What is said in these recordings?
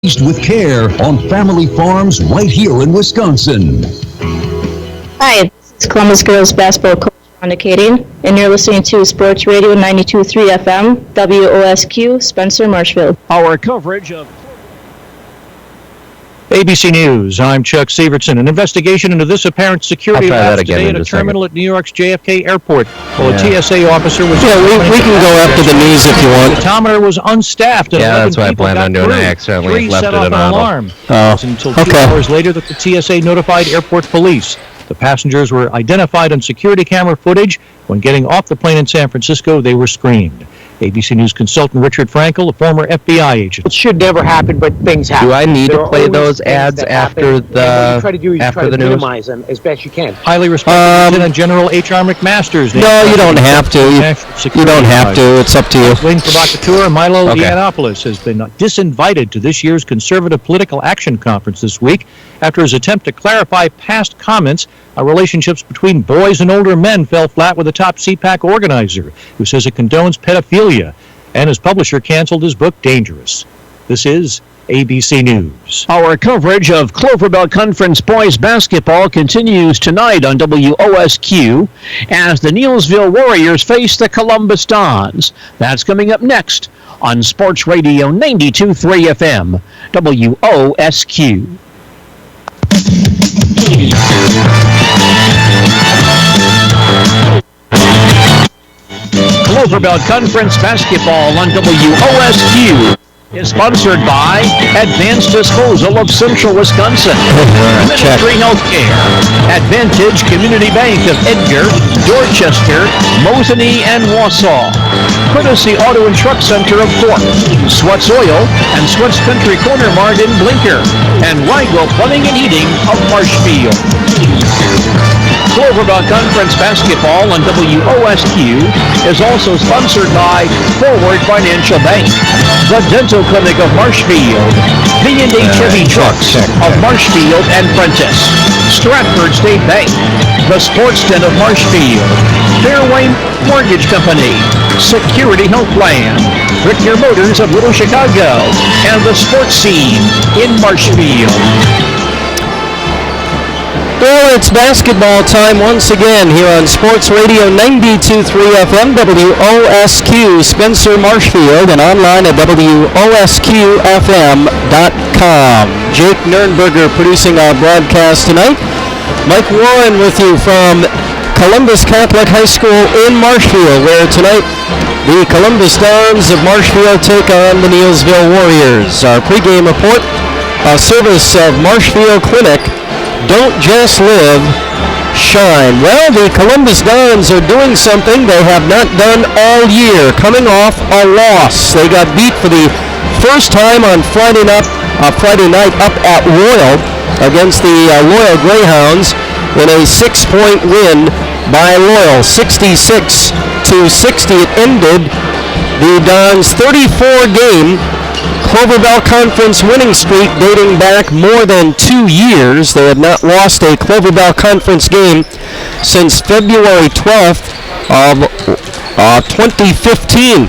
Raised with care on family farms right here in Wisconsin. Hi, this is Columbus Girls Basketball Coach Rhonda Kading, and you're listening to Sports Radio 92.3 FM, WOSQ, Spencer, Marshfield. Our coverage of ABC News, I'm Chuck Severson. An investigation into this apparent security lapse today at a terminal at New York's JFK Airport. Well, a TSA officer was... Yeah, we can go up to the knees if you want. The tachometer was unstaffed. And that's what I planned on doing. I accidentally left it at an alarm. Until 2 hours later that the TSA notified airport police. The passengers were identified on security camera footage. When getting off the plane in San Francisco, they were screened. ABC News consultant Richard Frankel, a former FBI agent. It should never happen, but things happen. Do I need to play those ads after the news? Minimize them as best you can. Highly respected Lieutenant General H.R. McMaster's. No, you don't have to. You don't have to. It's up to you. Wing provocateur Milo Yiannopoulos has been disinvited to this year's Conservative Political Action Conference this week after his attempt to clarify past comments on relationships between boys and older men fell flat with a top CPAC organizer who says it condones pedophilia, and his publisher canceled his book Dangerous. This is ABC News. Our coverage of Clover Belt Conference boys basketball continues tonight on WOSQ as the Neillsville Warriors face the Columbus Dons. That's coming up next on Sports Radio 92.3 FM, WOSQ. Clover Belt Conference basketball on WOSQ is sponsored by Advanced Disposal of Central Wisconsin, Ministry Healthcare, Advantage Community Bank of Edgar, Dorchester, Mosinee, and Wausau, Courtesy Auto and Truck Center of Thorpe, Sweats Oil and Sweats Country Corner Mart in Blinker, and Weigel Plumbing and Heating of Marshfield. Clover Belt Conference basketball on WOSQ is also sponsored by Forward Financial Bank, the Dental Clinic of Marshfield, B&H Heavy Trucks of Marshfield and Prentice, Stratford State Bank, the Sports Den of Marshfield, Fairway Mortgage Company, Security Health Plan, Ricker Motors of Little Chicago, and the Sports Scene in Marshfield. Well, it's basketball time once again here on Sports Radio 92.3 FM, WOSQ, Spencer, Marshfield, and online at WOSQFM.com. Jake Nernberger producing our broadcast tonight. Mike Warren with you from Columbus Catholic High School in Marshfield, where tonight the Columbus Dons of Marshfield take on the Neillsville Warriors. Our pregame report, a service of Marshfield Clinic. Don't just live, shine. Well, the Columbus Dons are doing something they have not done all year, coming off a loss. They got beat for the first time on Friday night up at Royal against the Loyal Greyhounds in a 6-point win by Loyal, 66-60. It ended the Dons' 34-game Clover Belt Conference winning streak dating back more than 2 years. They have not lost a Clover Belt Conference game since February 12th of 2015.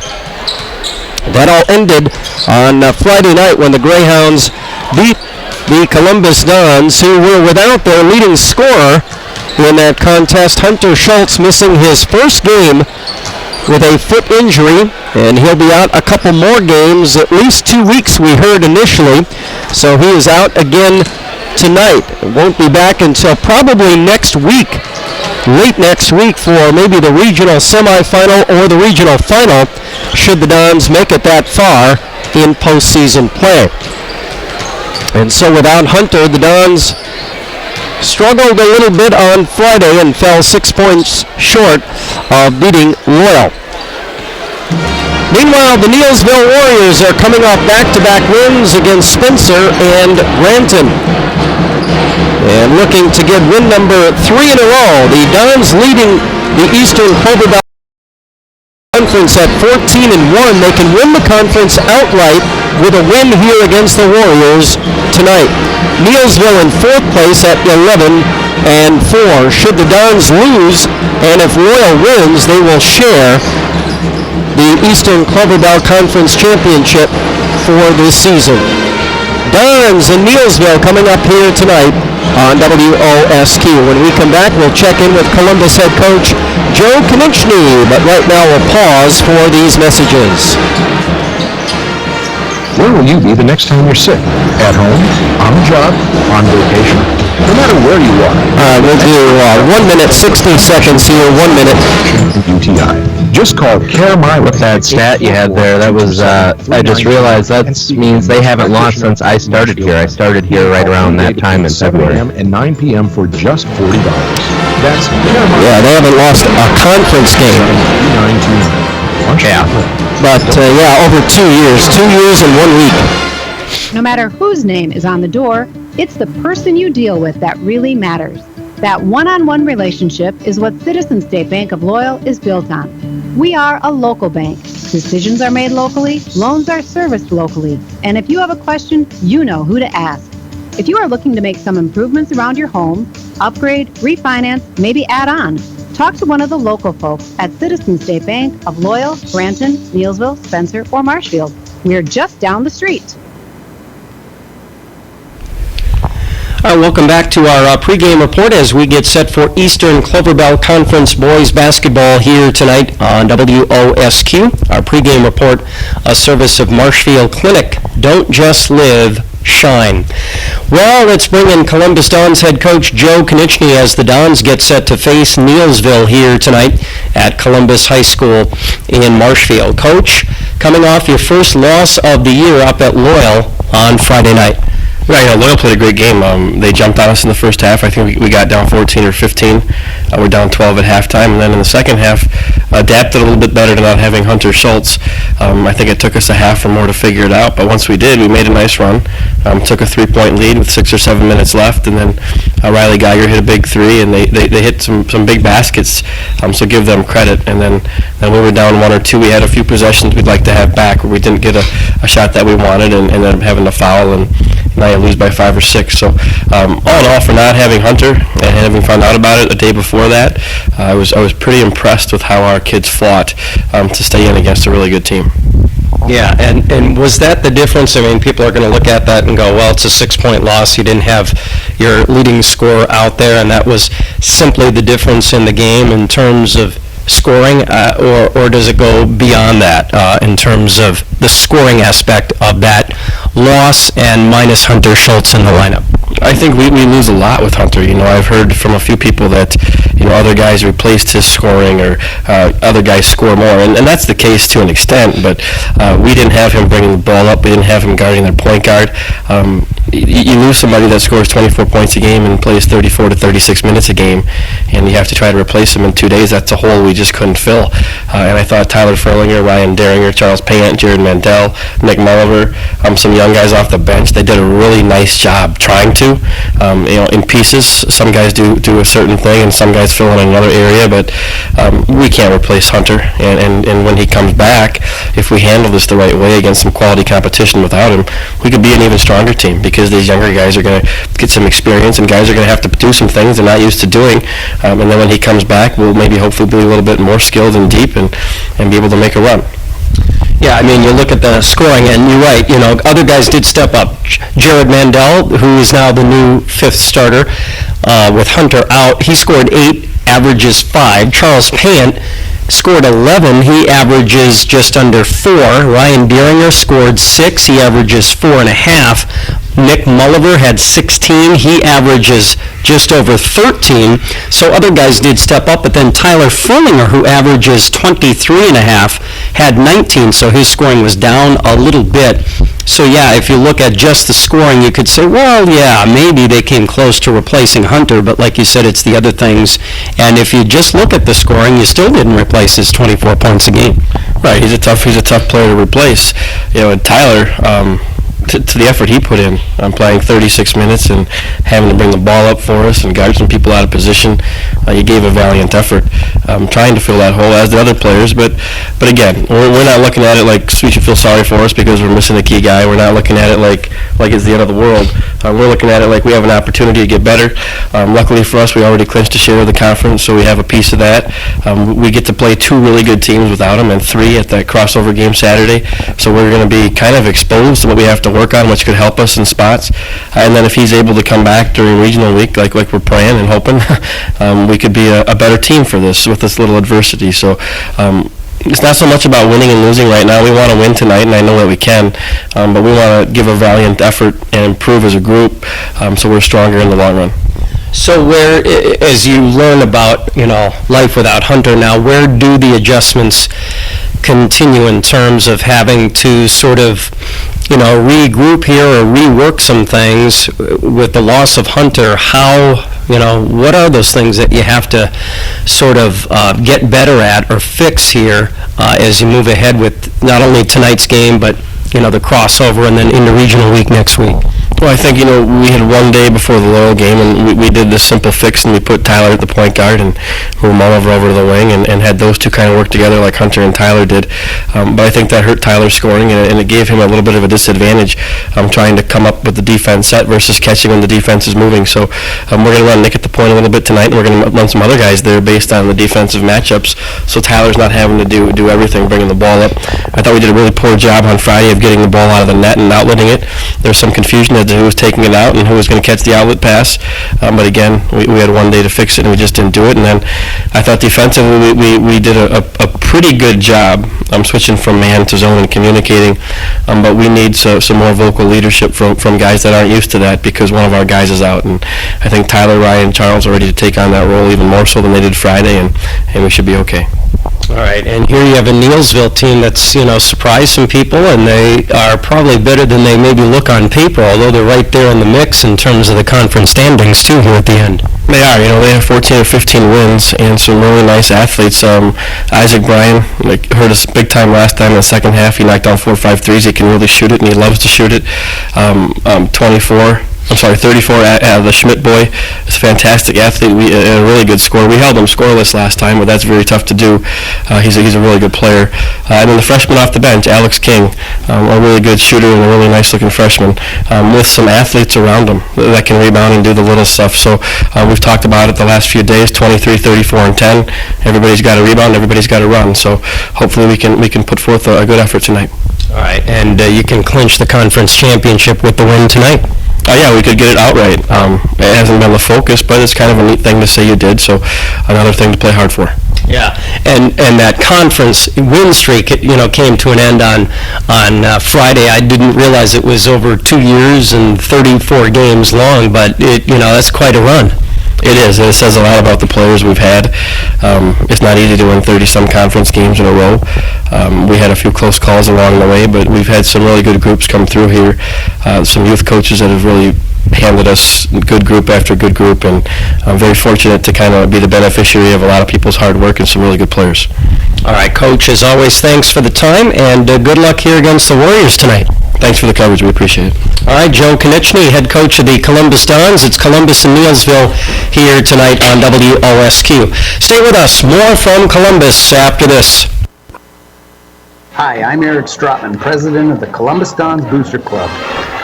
That all ended on Friday night when the Greyhounds beat the Columbus Dons, who were without their leading scorer in that contest, Hunter Schultz, missing his first game with a foot injury, and he'll be out a couple more games, at least 2 weeks we heard initially, so he is out again tonight. Won't be back until probably next week, late next week, for maybe the regional semifinal or the regional final, should the Dons make it that far in postseason play. And so without Hunter, the Dons struggled a little bit on Friday and fell 6 points short of beating Loyal. Meanwhile, the Neillsville Warriors are coming off back-to-back wins against Spencer and Granton, and looking to get win number 3 in a row. The Dons leading the Eastern Clover Belt Conference at 14-1. They can win the conference outright with a win here against the Warriors tonight. Neillsville in 4th place at 11-4. Should the Dons lose, and if Royal wins, they will share the Eastern Clover Belt Conference Championship for this season. Dons and Neillsville coming up here tonight on WOSQ. When we come back, we'll check in with Columbus head coach Joe Konechny, but right now we'll pause for these messages. Where will you be the next time you're sick? At home? On the job? On vacation? No matter where you are. We'll do 1 minute, 60 seconds here, 1 minute. UTI. Just call Care My. That stat you had there, that was, I just realized that means they haven't lost since I started here. I started here right around that time in 7 February. a.m. and 9 p.m. for just $40. That's Care My. Yeah, they haven't lost a conference game. 929. Yeah. But, over 2 years. 2 years and 1 week. No matter whose name is on the door, it's the person you deal with that really matters. That one-on-one relationship is what Citizens State Bank of Loyal is built on. We are a local bank. Decisions are made locally, loans are serviced locally, and if you have a question, you know who to ask. If you are looking to make some improvements around your home, upgrade, refinance, maybe add on, talk to one of the local folks at Citizens State Bank of Loyal, Granton, Neillsville, Spencer, or Marshfield. We're just down the street. Welcome back to our pregame report as we get set for Eastern Clover Bell Conference boys basketball here tonight on WOSQ. Our pregame report, a service of Marshfield Clinic. Don't just live, shine. Well, let's bring in Columbus Dons head coach Joe Konechny as the Dons get set to face Neillsville here tonight at Columbus High School in Marshfield. Coach, coming off your first loss of the year up at Loyal on Friday night. Right, Loyal played a great game. They jumped on us in the first half. I think we got down 14 or 15. We're down 12 at halftime, and then in the second half, adapted a little bit better to not having Hunter Schultz. I think it took us a half or more to figure it out, but once we did, we made a nice run. Took a 3-point lead with 6 or 7 minutes left, and then Riley Geiger hit a big three, and they hit some big baskets, so give them credit. And then we were down 1 or 2. We had a few possessions we'd like to have back where we didn't get a shot that we wanted, and ended up having to foul, and now you lose by 5 or 6. So all in all, for not having Hunter and having found out about it a day before that, I was pretty impressed with how our kids fought to stay in against a really good team. Yeah, and was that the difference? I mean, people are going to look at that and go, well, it's a 6-point loss. You didn't have your leading scorer out there, and that was simply the difference in the game in terms of scoring, or does it go beyond that in terms of the scoring aspect of that loss and minus Hunter Schultz in the lineup? I think we lose a lot with Hunter. I've heard from a few people that, other guys replaced his scoring or other guys score more, and that's the case to an extent, but we didn't have him bringing the ball up. We didn't have him guarding their point guard. You lose somebody that scores 24 points a game and plays 34 to 36 minutes a game, and you have to try to replace him in 2 days. That's a hole we just couldn't fill. And I thought Tyler Furlinger, Ryan Daringer, Charles Payant, Jared Mandel, Nick Mulliver, some young guys off the bench, they did a really nice job trying to, in pieces. Some guys do a certain thing, and some guys fill in another area, but we can't replace Hunter. And when he comes back, if we handle this the right way against some quality competition without him, we could be an even stronger team, because these younger guys are going to get some experience, and guys are going to have to do some things they're not used to doing. And then when he comes back, we'll maybe hopefully be a little bit more skilled and deep and be able to make a run. Yeah, I mean, you look at the scoring, and you're right, other guys did step up. Jared Mandel, who is now the new 5th starter, with Hunter out, he scored 8, averages 5. Charles Payant scored 11. He averages just under 4. Ryan Deeringer scored 6. He averages 4.5. Nick Mulliver had 16. He averages just over 13. So other guys did step up, but then Tyler Furlinger, who averages 23.5, had 19, so his scoring was down a little bit. So yeah, if you look at just the scoring, you could say, well, yeah, maybe they came close to replacing Hunter, but like you said, it's the other things. And if you just look at the scoring, you still didn't replace his 24 points a game. Right, he's a tough player to replace. And Tyler, to the effort he put in on playing 36 minutes and having to bring the ball up for us and guard some people out of position, he gave a valiant effort trying to fill that hole, as the other players. But again, we're not looking at it like we should feel sorry for us because we're missing a key guy. We're not looking at it like it's the end of the world. we're looking at it like we have an opportunity to get better. Luckily for us, we already clinched a share of the conference, so we have a piece of that. We get to play 2 really good teams without them and 3 at that crossover game Saturday. So we're going to be kind of exposed to what we have to work on, which could help us in spots. And then if he's able to come back during regional week, like we're praying and hoping, we could be a better team for this with this little adversity. So it's not so much about winning and losing right now. We want to win tonight, and I know that we can, but we want to give a valiant effort and improve as a group, so we're stronger in the long run. So where, as you learn about, life without Hunter now, where do the adjustments continue in terms of having to sort of, regroup here or rework some things with the loss of Hunter? How, what are those things that you have to sort of get better at or fix here as you move ahead with not only tonight's game, but the crossover and then into regional week next week? Well, I think, we had one day before the Loyal game, and we did this simple fix, and we put Tyler at the point guard and moved Oliver over to the wing and had those two kind of work together like Hunter and Tyler did. But I think that hurt Tyler's scoring, and it gave him a little bit of a disadvantage trying to come up with the defense set versus catching when the defense is moving. So we're going to run Nick at the point a little bit tonight, and we're going to run some other guys there based on the defensive matchups, so Tyler's not having to do everything, bringing the ball up. I thought we did a really poor job on Friday of getting the ball out of the net and outletting it. There's some confusion as to who was taking it out and who was going to catch the outlet pass. But again, we had one day to fix it, and we just didn't do it. And then I thought defensively we did a pretty good job switching from man to zone and communicating. But we need some more vocal leadership from guys that aren't used to that, because one of our guys is out. And I think Tyler, Ryan, and Charles are ready to take on that role even more so than they did Friday, and we should be okay. All right, and here you have a Neillsville team that's, surprised some people, and they are probably better than they maybe look on paper, although they're right there in the mix in terms of the conference standings, too, here at the end. They are. They have 14 or 15 wins and some really nice athletes. Isaac Bryan hurt us big time last time in the second half. He knocked down 4 or 5 threes. He can really shoot it, and he loves to shoot it. 34, the Schmidt boy is a fantastic athlete. A really good scorer. We held him scoreless last time, but that's very tough to do. He's a really good player. And then the freshman off the bench, Alex King, a really good shooter and a really nice-looking freshman, with some athletes around him that can rebound and do the little stuff. So we've talked about it the last few days, 23, 34, and 10. Everybody's got to rebound. Everybody's got to run. So hopefully we can put forth a good effort tonight. All right, and you can clinch the conference championship with the win tonight. Yeah, we could get it outright. It hasn't been the focus, but it's kind of a neat thing to say you did, so another thing to play hard for. Yeah, and that conference win streak, came to an end on Friday. I didn't realize it was over 2 years and 34 games long, but that's quite a run. It is. It says a lot about the players we've had. It's not easy to win 30-some conference games in a row. We had a few close calls along the way, but we've had some really good groups come through here. Some youth coaches that have really handed us good group after good group, and I'm very fortunate to kind of be the beneficiary of a lot of people's hard work and some really good players. All right, Coach, as always, thanks for the time, and good luck here against the Warriors tonight. Thanks for the coverage. We appreciate it. All right, Joe Konechny, head coach of the Columbus Dons. It's Columbus and Neillsville here tonight on WOSQ. Stay with us. More from Columbus after this. Hi, I'm Eric Strotman, president of the Columbus Dons Booster Club.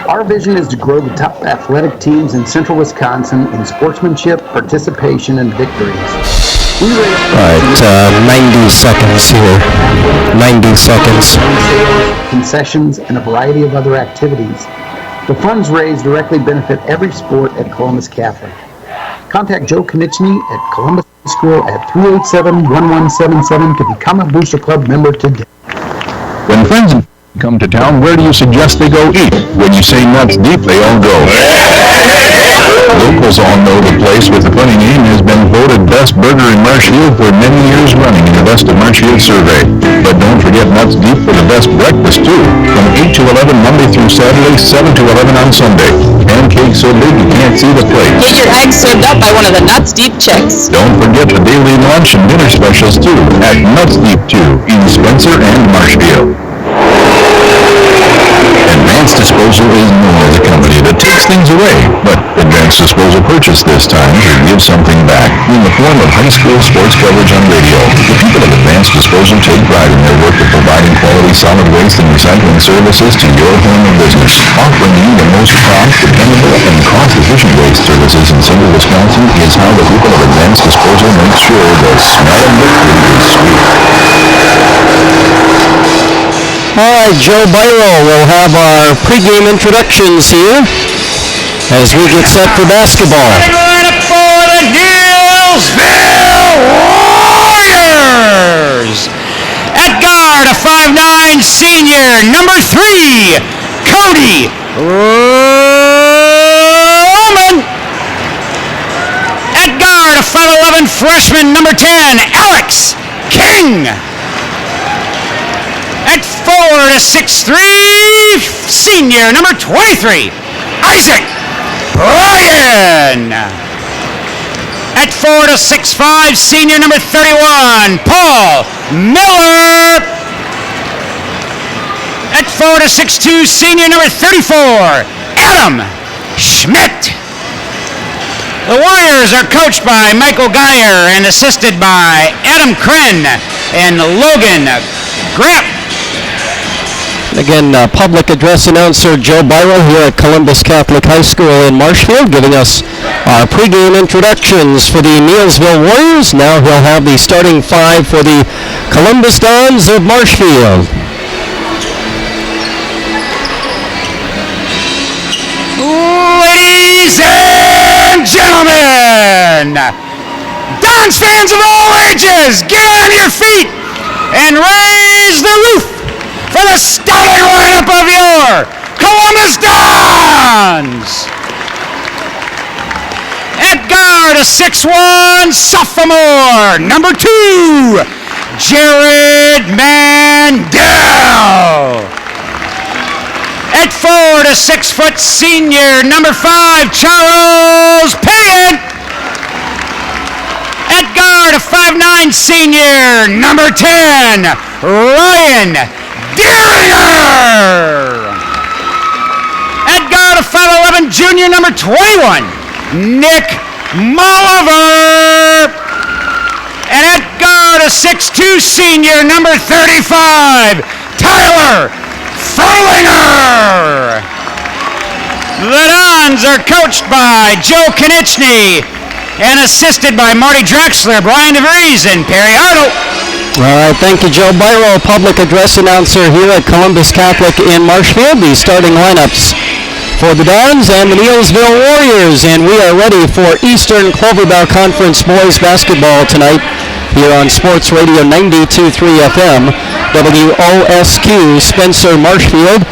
Our vision is to grow the top athletic teams in central Wisconsin in sportsmanship, participation, and victories. All right, 90 seconds here. 90 seconds. Concessions, and a variety of other activities. The funds raised directly benefit every sport at Columbus Catholic. Contact Joe Konechny at Columbus High School at 387-1177 to become a Booster Club member today. When friends come to town, where do you suggest they go eat? When you say Nuts Deep, they all go. Locals all know the place with the funny name has been voted best burger in Marshfield for many years running in the Best of Marshfield survey. But don't forget Nuts Deep for the best breakfast too. From 8 to 11 Monday through Saturday, 7 to 11 on Sunday. Pancakes so big you can't see the plate. Get your eggs served up by one of the Nuts Deep chicks. Don't forget the daily lunch and dinner specials too at Nuts Deep 2 in Spencer and Marshfield. Advanced Disposal is known as a company that takes takes things away, but Advanced Disposal purchased this time to give something back in the form of high school sports coverage on radio. The people of Advanced Disposal take pride in their work of providing quality solid waste and recycling services to your home or business. Offering you the most prompt, dependable, and cost-efficient waste services in central Wisconsin is how the people of Advanced Disposal make sure the smell of victory is sweet. All right, Joe Byro will have our pregame introductions here as we get set for basketball. Lineup for the Neillsville Warriors. At guard, a 5'9" senior, number 3, Cody Roman. At guard, a 5'11" freshman, number 10, Alex King. At forward, a 6'3" senior, number 23, Isaac Ryan. At forward, a 6'5" senior, number 31, Paul Miller. At forward, a 6'2" senior, number 34, Adam Schmidt. The Warriors are coached by Michael Geyer and assisted by Adam Kren and Logan Grapp. Again, public address announcer Joe Byro here at Columbus Catholic High School in Marshfield, giving us our pregame introductions for the Neillsville Warriors. Now he'll have the starting 5 for the Columbus Dons of Marshfield. Ladies and gentlemen, Dons fans of all ages, get on your feet and raise the roof for the starting lineup of your Columbus Dons. At guard, a 6'1" sophomore, number 2, Jared Mandel. At forward, a 6' senior, number 5, Charles Payne. At guard, a 5'9" senior, number 10, Ryan Deeringer. At guard, a 5'11" junior, number 21, Nick Molliver. And at guard, a 6'2" senior, number 35, Tyler Furlinger. The Dons are coached by Joe Konieczny and assisted by Marty Drexler, Brian DeVries, and Perry Arnold. All right, thank you, Joe Byro, public address announcer here at Columbus Catholic in Marshfield. The starting lineups for the Dons and the Neillsville Warriors, and we are ready for Eastern Cloverbell Conference boys basketball tonight here on Sports Radio 92.3 FM, WOSQ, Spencer, Marshfield.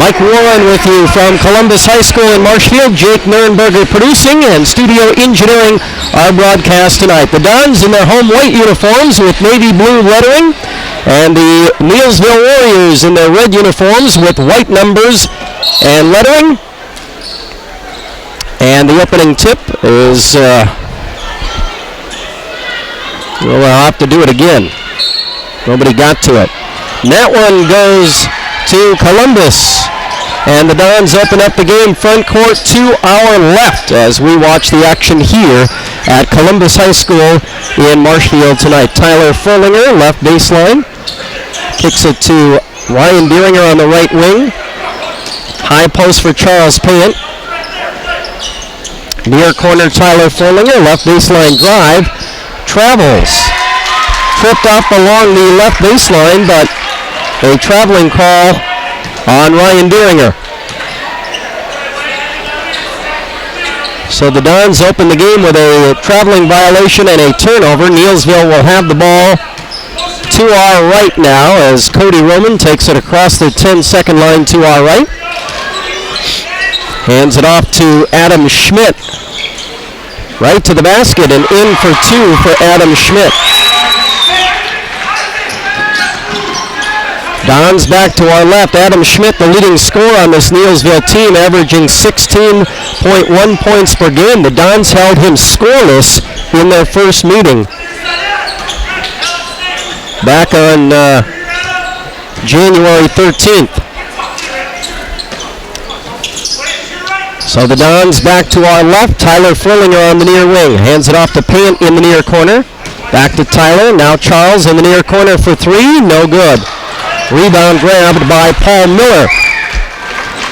Mike Warren with you from Columbus High School in Marshfield. Jake Nurnberger producing, and studio engineering our broadcast tonight. The Dons in their home white uniforms with navy blue lettering, and the Neillsville Warriors in their red uniforms with white numbers and lettering. And the opening tip is, well, I'll have to do it again. Nobody got to it. And that one goes to Columbus. And the Dons open up the game front court to our left as we watch the action here at Columbus High School in Marshfield tonight. Tyler Furlinger, left baseline. Kicks it to Ryan Deeringer on the right wing. High post for Charles Payne. Near corner, Tyler Furlinger, left baseline drive. Travels. Tripped up along the left baseline, but a traveling call on Ryan Deeringer. So the Dons open the game with a traveling violation and a turnover. Neillsville will have the ball to our right now as Cody Roman takes it across the 10-second line to our right. Hands it off to Adam Schmidt. Right to the basket and in for 2 for Adam Schmidt. Dons back to our left. Adam Schmidt, the leading scorer on this Neillsville team, averaging 16.1 points per game. The Dons held him scoreless in their first meeting back on January 13th. So the Dons back to our left. Tyler Furlinger on the near wing. Hands it off to Pant in the near corner. Back to Tyler. Now Charles in the near corner for three. No good. Rebound grabbed by Paul Miller.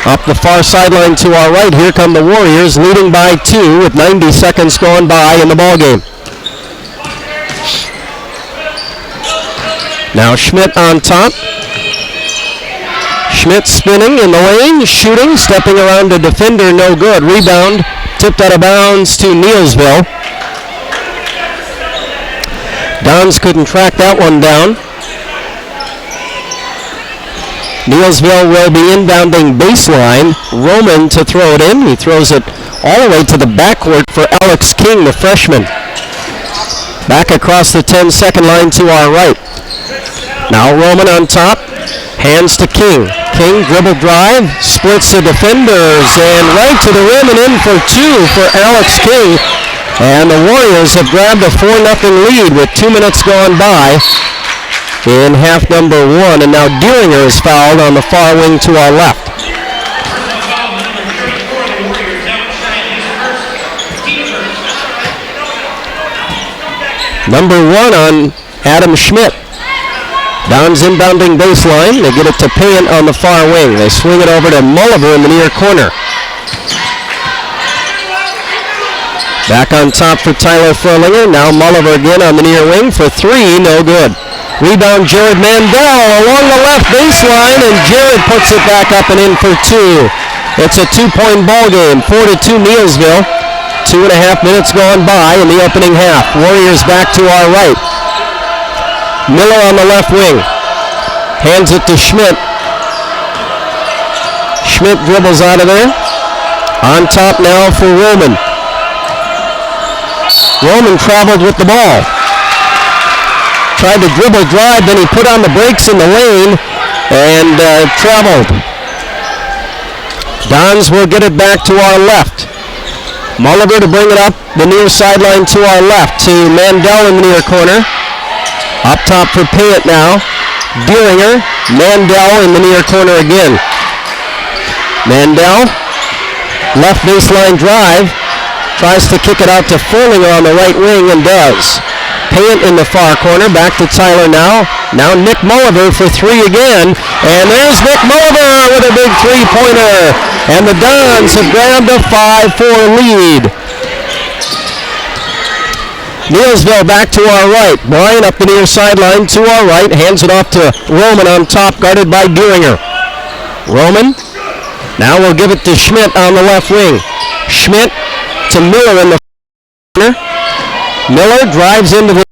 Up the far sideline to our right. Here come the Warriors, leading by 2 with 90 seconds gone by in the ballgame. Now Schmidt on top. Schmidt spinning in the lane, shooting, stepping around a defender, no good. Rebound, tipped out of bounds to Neillsville. Dons couldn't track that one down. Neillsville will be inbounding baseline. Roman to throw it in. He throws it all the way to the backcourt for Alex King, the freshman. Back across the 10-second line to our right. Now Roman on top. Hands to King. King dribble drive, splits the defenders, and right to the rim and in for two for Alex King. And the Warriors have grabbed a 4-0 lead with 2 minutes gone by in half number one. And now Deeringer is fouled on the far wing to our left. Number one on Adam Schmidt. Dons inbounding baseline. They get it to Payant on the far wing. They swing it over to Mulliver in the near corner. Back on top for Tyler Furlinger. Now Mulliver again on the near wing for three. No good. Rebound Jared Mandel along the left baseline, and Jared puts it back up and in for two. It's a 2-point ball game. 4-2 Neillsville. 2.5 minutes gone by in the opening half. Warriors back to our right. Miller on the left wing. Hands it to Schmidt. Schmidt dribbles out of there. On top now for Roman. Roman traveled with the ball. Tried to dribble drive, then he put on the brakes in the lane and traveled. Dons will get it back to our left. Mulliver to bring it up the near sideline to our left to Mandel in the near corner. Up top for Payant now. Deeringer. Mandel in the near corner again. Mandel. Left baseline drive. Tries to kick it out to Furlinger on the right wing and does. Payant in the far corner. Back to Tyler now. Now Nick Mulliver for three again. And there's Nick Mulliver with a big three-pointer. And the Dons have grabbed a 5-4 lead. Neillsville back to our right. Bryan up the near sideline to our right. Hands it off to Roman on top, guarded by Deeringer. Roman. Now we'll give it to Schmidt on the left wing. Schmidt to Miller in the corner. Miller drives into the...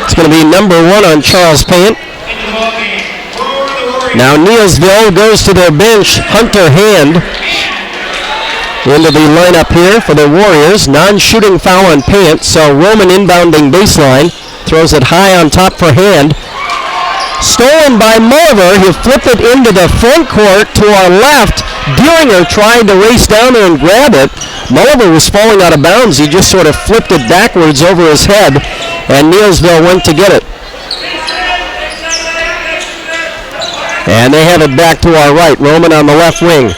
It's going to be number one on Charles Payant. Now Neillsville goes to their bench. Hunter Hand into the lineup here for the Warriors. Non-shooting foul on Payant, so Roman inbounding baseline. Throws it high on top for Hand. Stolen by Mulliver. He flipped it into the front court to our left. Deeringer tried to race down there and grab it. Mulliver was falling out of bounds. He just sort of flipped it backwards over his head, and Neillsville went to get it. And they have it back to our right. Roman on the left wing.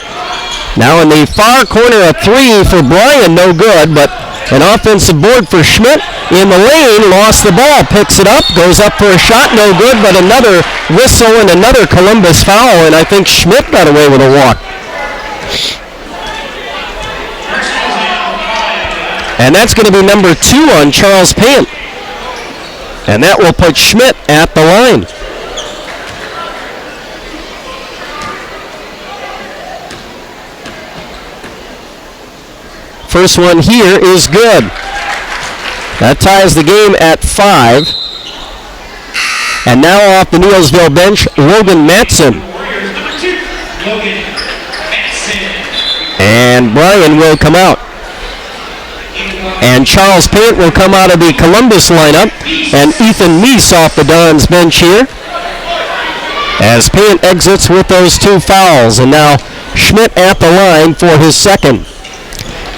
Now in the far corner, a three for Bryan, no good, but an offensive board for Schmidt in the lane, lost the ball, picks it up, goes up for a shot, no good, but another whistle and another Columbus foul, and I think Schmidt got away with a walk. And that's going to be number two on Charles Payant. And that will put Schmidt at the line. First one here is good. That ties the game at 5. And now off the Neillsville bench, Logan Matson. And Bryan will come out. And Charles Payant will come out of the Columbus lineup. And Ethan Meese off the Dons bench here, as Payant exits with those two fouls. And now Schmidt at the line for his second.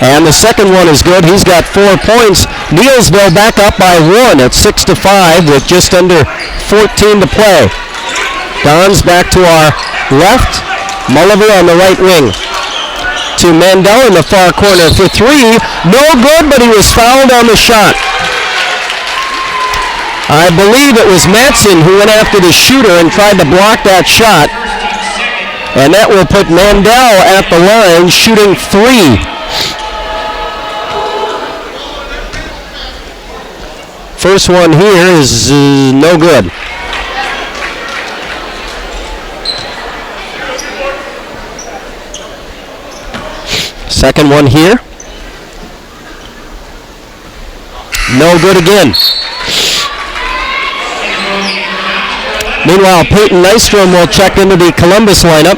And the second one is good. He's got 4 points. Neillsville back up by 1 at 6-5 with just under 14 to play. Dons back to our left. Mulliver on the right wing. To Mandel in the far corner for three. No good, but he was fouled on the shot. I believe it was Matson who went after the shooter and tried to block that shot. And that will put Mandel at the line shooting three. First one here is no good. Second one here. No good again. Meanwhile, Peyton Nystrom will check into the Columbus lineup.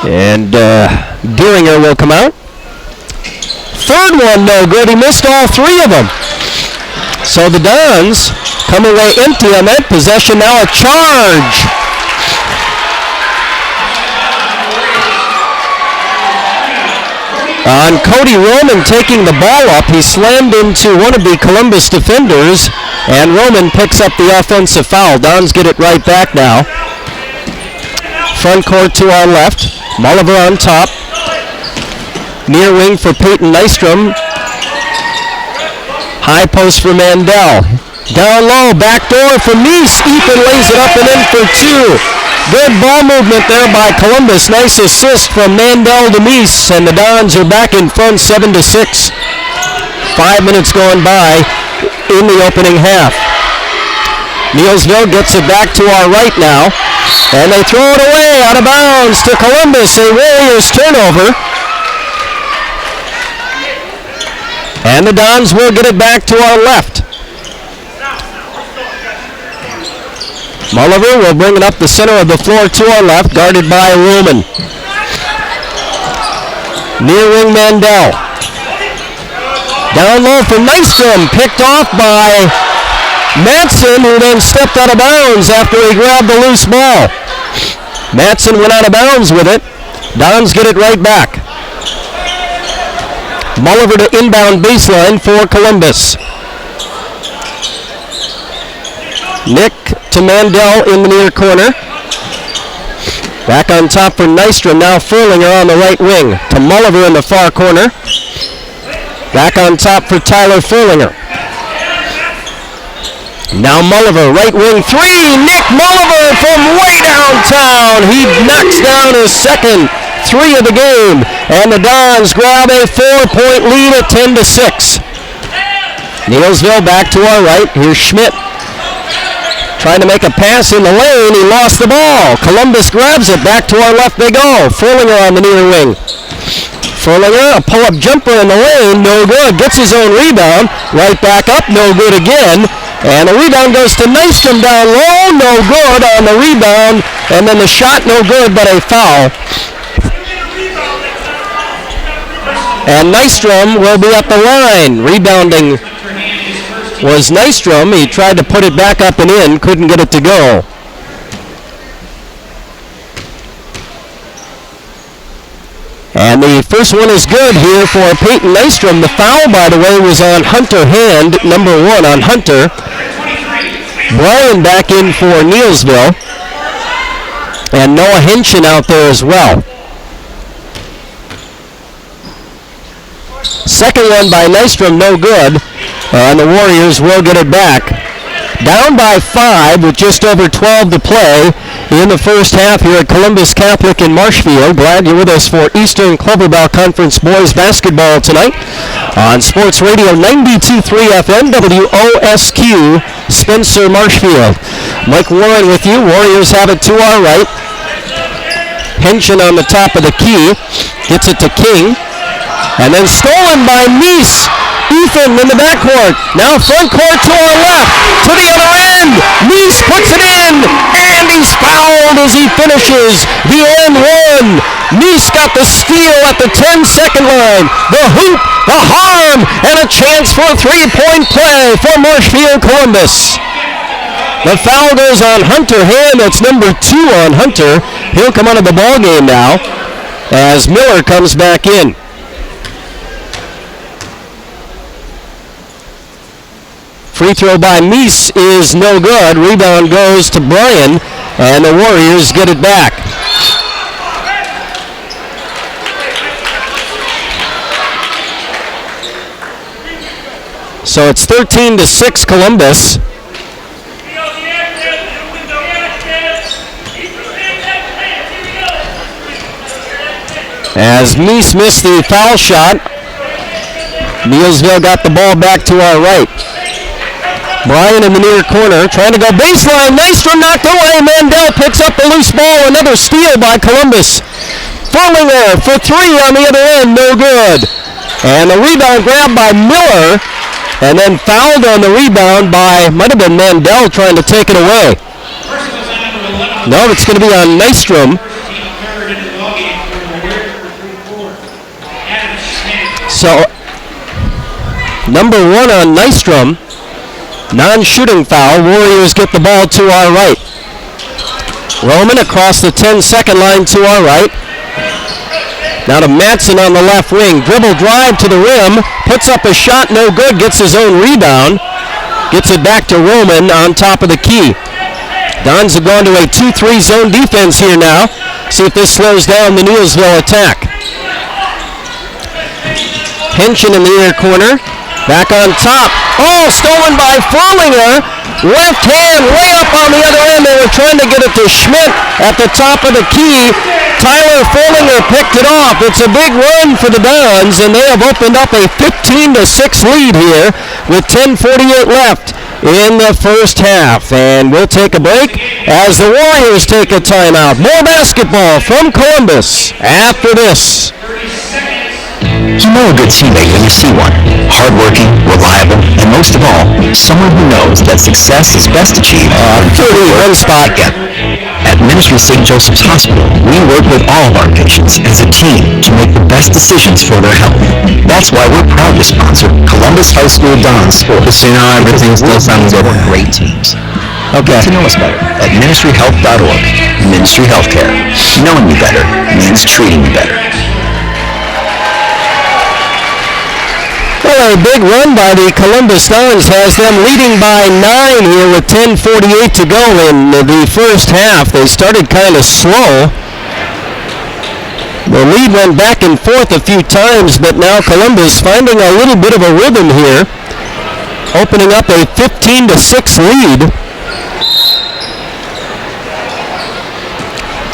And Deeringer will come out. Third one, no good. He missed all three of them. So the Dons come away empty on that possession. Now a charge. On Cody Roman taking the ball up, he slammed into one of the Columbus defenders, and Roman picks up the offensive foul. Dons get it right back now. Front court to our left. Mulliver on top. Near wing for Peyton Nystrom. High post for Mandel. Down low, back door for Meese. Ethan lays it up and in for two. Good ball movement there by Columbus. Nice assist from Mandel to Meese, and the Dons are back in front 7-6. 5 minutes going by in the opening half. Neillsville gets it back to our right now, and they throw it away out of bounds to Columbus. A Warriors turnover. And the Dons will get it back to our left. Mulliver will bring it up the center of the floor to our left, guarded by Roman. Near wing Mandel. Down low for Nystrom, picked off by Matson, who then stepped out of bounds after he grabbed the loose ball. Matson went out of bounds with it. Dons get it right back. Mulliver to inbound baseline for Columbus. Nick to Mandel in the near corner. Back on top for Nystrom. Now Furlinger on the right wing. To Mulliver in the far corner. Back on top for Tyler Furlinger. Now Mulliver, right wing three. Nick Mulliver from way downtown. He knocks down his second three of the game. And the Dons grab a 4-point lead at 10-6. Neillsville back to our right. Here's Schmidt. Trying to make a pass in the lane. He lost the ball. Columbus grabs it. Back to our left they go. Furlinger on the near wing. Furlinger, a pull-up jumper in the lane. No good. Gets his own rebound. Right back up. No good again. And the rebound goes to Nystrom down low. No good on the rebound. And then the shot no good, but a foul. And Nystrom will be at the line. Rebounding was Nystrom. He tried to put it back up and in. Couldn't get it to go. And the first one is good here for Peyton Nystrom. The foul, by the way, was on Hunter Hand, number 1 on Hunter. Bryan back in for Neillsville. And Noah Henshin out there as well. Second one by Nystrom, no good. And the Warriors will get it back. Down by 5 with just over 12 to play in the first half here at Columbus Catholic in Marshfield. Glad you're with us for Eastern Clover Bell Conference boys basketball tonight on Sports Radio 92.3 FM WOSQ Spencer Marshfield. Mike Warren with you. Warriors have it to our right. Henshin on the top of the key. Gets it to King. And then stolen by Meese. Ethan in the backcourt. Now front court to our left. To the other end. Meese puts it in. And he's fouled as he finishes the and one. Meese got the steal at the 10-second line. The hoop, the harm, and a chance for a three-point play for Marshfield Columbus. The foul goes on Hunter Hand. That's number 2 on Hunter. He'll come out of the ball game now as Miller comes back in. Free throw by Meese is no good. Rebound goes to Bryan, and the Warriors get it back. So it's 13-6 Columbus. As Meese missed the foul shot, Neillsville got the ball back to our right. Bryan in the near corner, trying to go baseline. Nystrom knocked away. Mandel picks up the loose ball. Another steal by Columbus. Furlinger for three on the other end, no good. And the rebound grabbed by Miller, and then fouled on the rebound by, might have been Mandel trying to take it away. No, it's going to be on Nystrom. So, number one on Nystrom, non-shooting foul. Warriors get the ball to our right. Roman across the 10-second line to our right. Now to Matson on the left wing. Dribble drive to the rim. Puts up a shot, no good. Gets his own rebound. Gets it back to Roman on top of the key. Dons have gone to a 2-3 zone defense here now. See if this slows down the Neillsville attack. Henson in the near corner. Back on top. Oh, stolen by Furlinger. Left hand way up on the other end. They were trying to get it to Schmidt at the top of the key. Tyler Furlinger picked it off. It's a big run for the Dons, and they have opened up a 15-6 lead here with 10:48 left in the first half. And we'll take a break as the Warriors take a timeout. More basketball from Columbus after this. You know a good teammate when you see one. Hardworking, reliable, and most of all, someone who knows that success is best achieved one spot. At Ministry St. Joseph's Hospital, we work with all of our patients as a team to make the best decisions for their health. That's why we're proud to sponsor Columbus High School Dons Sports. So now everything still sounds good. Great teams. Okay. Get to know us better at ministryhealth.org. Ministry Healthcare. Knowing you better means treating you better. Well, a big run by the Columbus Dons has them leading by 9 here with 10:48 to go in the first half. They started kind of slow. The lead went back and forth a few times, but now Columbus finding a little bit of a rhythm here, opening up a 15-6 lead.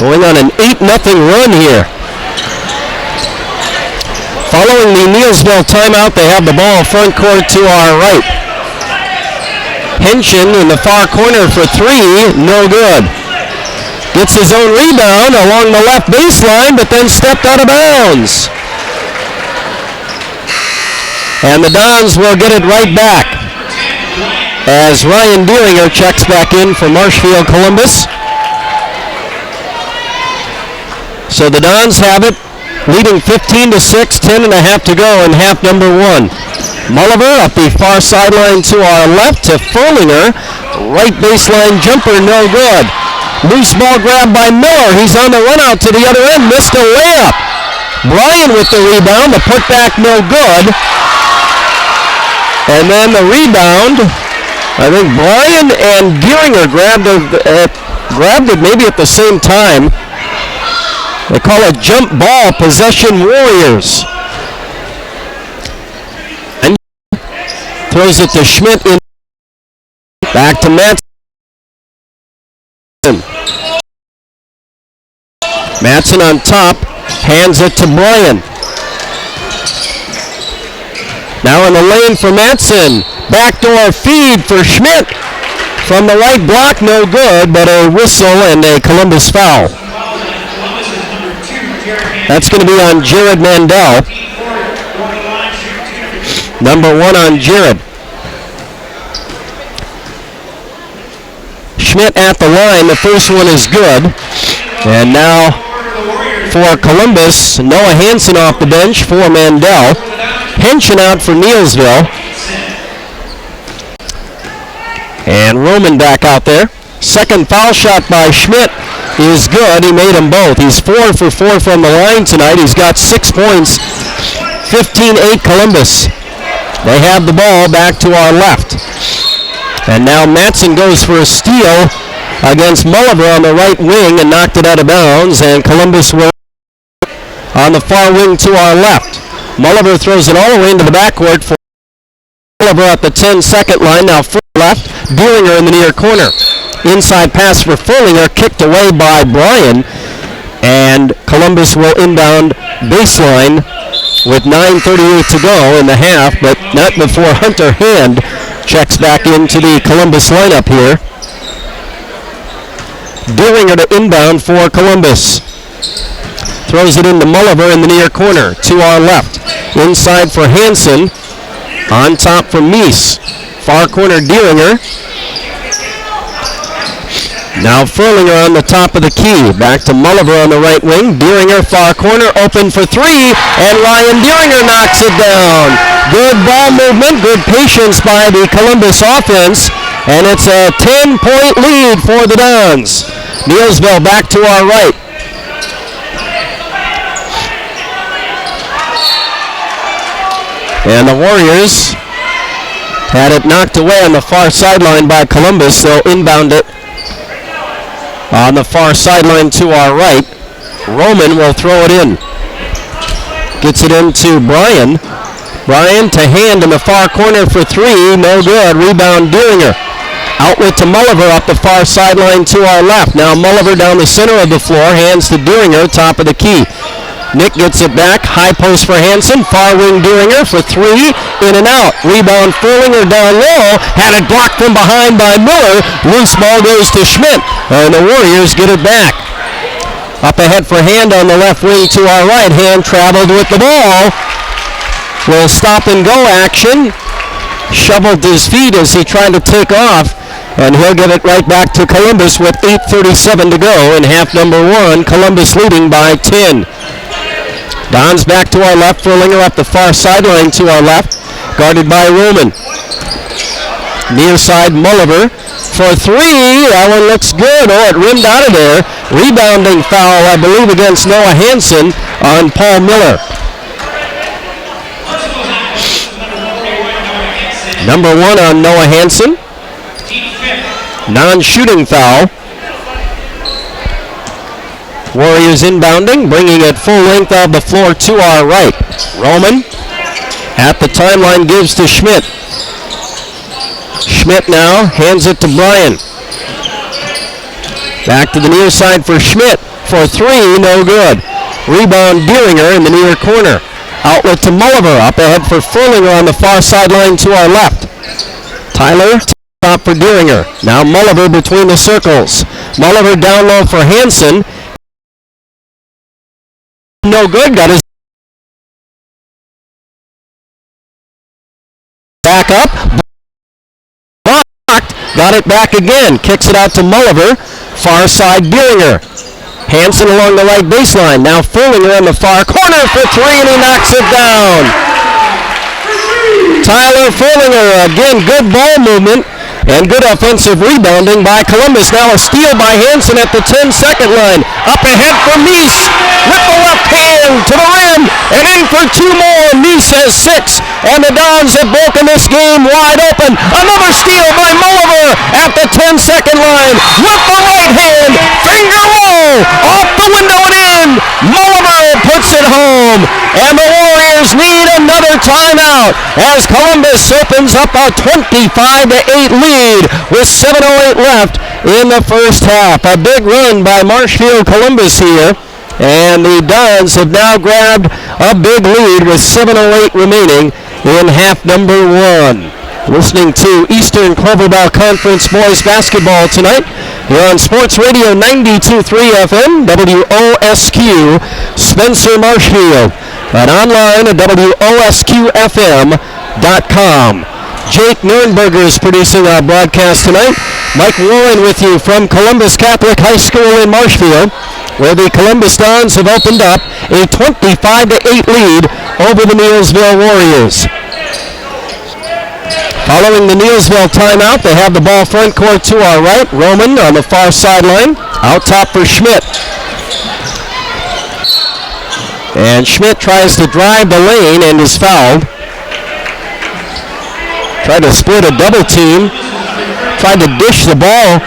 Going on an 8-0 run here. Following the Neillsville timeout, they have the ball front court to our right. Henson in the far corner for three, no good. Gets his own rebound along the left baseline, but then stepped out of bounds. And the Dons will get it right back as Ryan Deeringer checks back in for Marshfield Columbus. So the Dons have it, leading 15-6, 10.5 to go in half number one. Mulliver up the far sideline to our left to Furlinger. Right baseline jumper, no good. Loose ball grab by Miller. He's on the run out to the other end, missed a layup. Bryan with the rebound, the putback no good. And then the rebound, I think Bryan and Deeringer grabbed it maybe at the same time. They call it jump ball, possession Warriors. And throws it to Schmidt in. Back to Matson. Matson on top, hands it to Bryan. Now in the lane for Matson. Backdoor feed for Schmidt. From the right block, no good, but a whistle and a Columbus foul. That's going to be on Jared Mandel. Number one on Jared. Schmidt at the line. The first one is good. And now for Columbus, Noah Hansen off the bench for Mandel. Henson out for Neillsville. And Roman back out there. Second foul shot by Schmidt is good. He made them both. He's 4 for 4 from the line tonight. He's got 6 points. 15-8 Columbus. They have the ball back to our left. And now Matson goes for a steal against Mulliver on the right wing and knocked it out of bounds. And Columbus will on the far wing to our left. Mulliver throws it all the way into the backcourt for Mulliver at the 10-second line. Now further left, Deeringer in the near corner. Inside pass for Fullinger, kicked away by Bryan. And Columbus will inbound baseline with 9:38 to go in the half, but not before Hunter Hand checks back into the Columbus lineup here. Deeringer to inbound for Columbus. Throws it into Mulliver in the near corner to our left. Inside for Hansen. On top for Meese. Far corner Deeringer. Now Fullinger on the top of the key. Back to Mulliver on the right wing. Deeringer far corner open for three. And Ryan Deeringer knocks it down. Good ball movement. Good patience by the Columbus offense. And it's a 10-point lead for the Dons. Neillsville back to our right. And the Warriors had it knocked away on the far sideline by Columbus. They'll inbound it on the far sideline to our right. Roman will throw it in. Gets it into Bryan. Bryan to Hand in the far corner for three. No good. Rebound Deeringer. Outlet to Mulliver up the far sideline to our left. Now Mulliver down the center of the floor. Hands to Deeringer, top of the key. Nick gets it back. High post for Hansen. Far wing Deeringer for three. In and out. Rebound Fullinger down low. Had it blocked from behind by Miller. Loose ball goes to Schmidt. And the Warriors get it back. Up ahead for Hand on the left wing to our right. Hand traveled with the ball. Will stop and go action. Shoveled his feet as he tried to take off. And he'll give it right back to Columbus with 8:37 to go in half number one. Columbus leading by 10. Dons back to our left. Fullinger up the far sideline to our left. Guarded by Roman. Near side Mulliver for three. That one looks good. Oh, it rimmed out of there. Rebounding foul, I believe, against Noah Hansen on Paul Miller. Number one on Noah Hansen. Non-shooting foul. Warriors inbounding, bringing it full length of the floor to our right. Roman at the timeline gives to Schmidt. Schmidt now hands it to Bryan. Back to the near side for Schmidt for three, no good. Rebound Deeringer in the near corner. Outlet to Mulliver, up ahead for Fullinger on the far sideline to our left. Tyler, top for Deeringer. Now Mulliver between the circles. Mulliver down low for Hansen. No good, got his back up. Blocked, got it back again. Kicks it out to Mulliver. Far side Deeringer. Hansen along the right baseline. Now Fullinger in the far corner for three, and he knocks it down. Tyler Fullinger, again, good ball movement and good offensive rebounding by Columbus. Now a steal by Hansen at the 10-second line. Up ahead for Meese with the left hand to the rim and in for two more. Meese has six, and the Dons have broken this game wide open. Another steal by Mulliver at the 10-second line with the right hand. Finger low, off the window and in. Mulliver puts it home, and the Warriors need another timeout as Columbus opens up a 25-8 lead with 7:08 left in the first half. A big run by Marshfield Columbus here, and the Dons have now grabbed a big lead with 7:08 remaining in half number one. Listening to Eastern Cloverbell Conference boys basketball tonight. You're on Sports Radio 92.3 FM, WOSQ, Spencer Marshfield, and online at WOSQFM.com. Jake Nurnberger is producing our broadcast tonight. Mike Warren with you from Columbus Catholic High School in Marshfield, where the Columbus Dons have opened up a 25-8 lead over the Neillsville Warriors. Following the Neillsville timeout, they have the ball front court to our right. Roman on the far sideline. Out top for Schmidt. And Schmidt tries to drive the lane and is fouled. Tried to split a double team tried to dish the ball.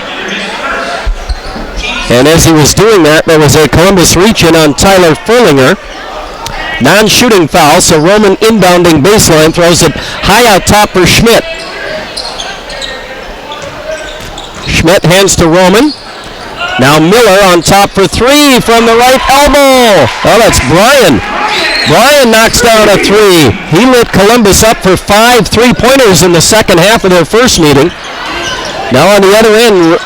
And as he was doing that, there was a Columbus reach-in on Tyler Furlinger. Non-shooting foul, so Roman inbounding baseline, throws it high out top for Schmidt. Schmidt hands to Roman. Now Miller on top for three from the right elbow. Oh, that's Bryan. Bryan knocks down a three. He lit Columbus up for 5 3-pointers in the second half of their first meeting. Now on the other end,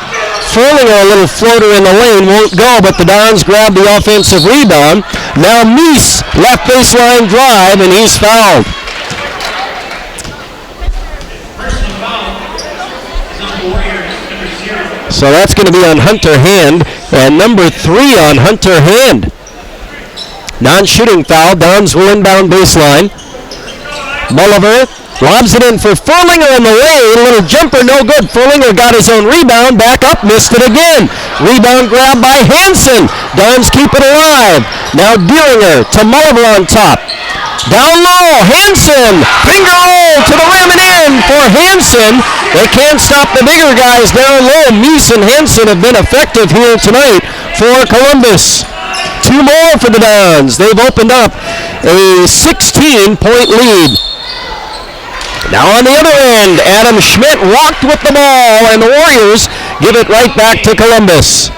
Furlinger, a little floater in the lane, won't go, but the Dons grab the offensive rebound. Now Meese, left baseline drive, and he's fouled. So that's going to be on Hunter Hand, and number 3 on Hunter Hand. Non-shooting foul. Dons will inbound baseline. Mulliver lobs it in for Furlinger in the lane. Little jumper, no good. Furlinger got his own rebound. Back up, missed it again. Rebound grab by Hansen. Dons keep it alive. Now Dieringer to Mulliver on top. Down low, Hansen. Finger roll to the rim and in for Hansen. They can't stop the bigger guys down low. Meese and Hansen have been effective here tonight for Columbus. 2 more for the Dons. They've opened up a 16-point lead. Now on the other end, Adam Schmidt walked with the ball, and the Warriors give it right back to Columbus.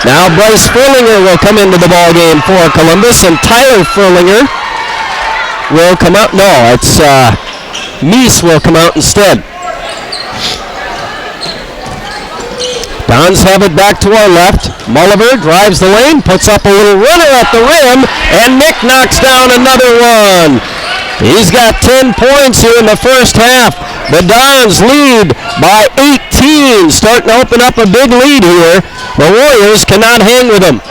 Now Bryce Furlinger will come into the ball game for Columbus, and Tyler Furlinger will come out. No, it's Meese will come out instead. Dons have it back to our left. Mulliver drives the lane, puts up a little runner at the rim, and Nick knocks down another one. He's got 10 points here in the first half. The Dons lead by 18, starting to open up a big lead here. The Warriors cannot hang with them.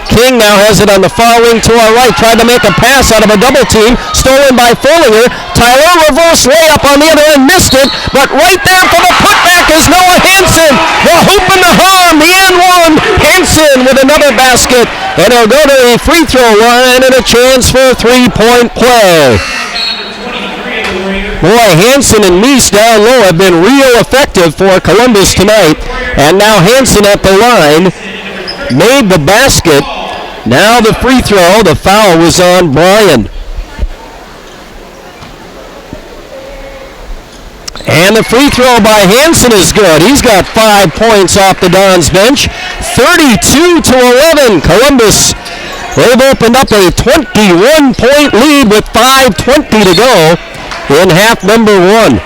King now has it on the far wing to our right, tried to make a pass out of a double team, stolen by Furlinger. Tyler reverse layup on the other end, missed it, but right there for the putback is Noah Hansen. The hoop and the horn, the and one. Hansen with another basket, and he'll go to the free throw line and a chance for a 3-point play. Boy, Hansen and Meese down low have been real effective for Columbus tonight, and now Hansen at the line made the basket. Now the free throw, the foul was on Bryan. And the free throw by Hansen is good. He's got 5 points off the Dons bench. 32-11, Columbus. They've opened up a 21-point lead with 5:20 to go in half number 1.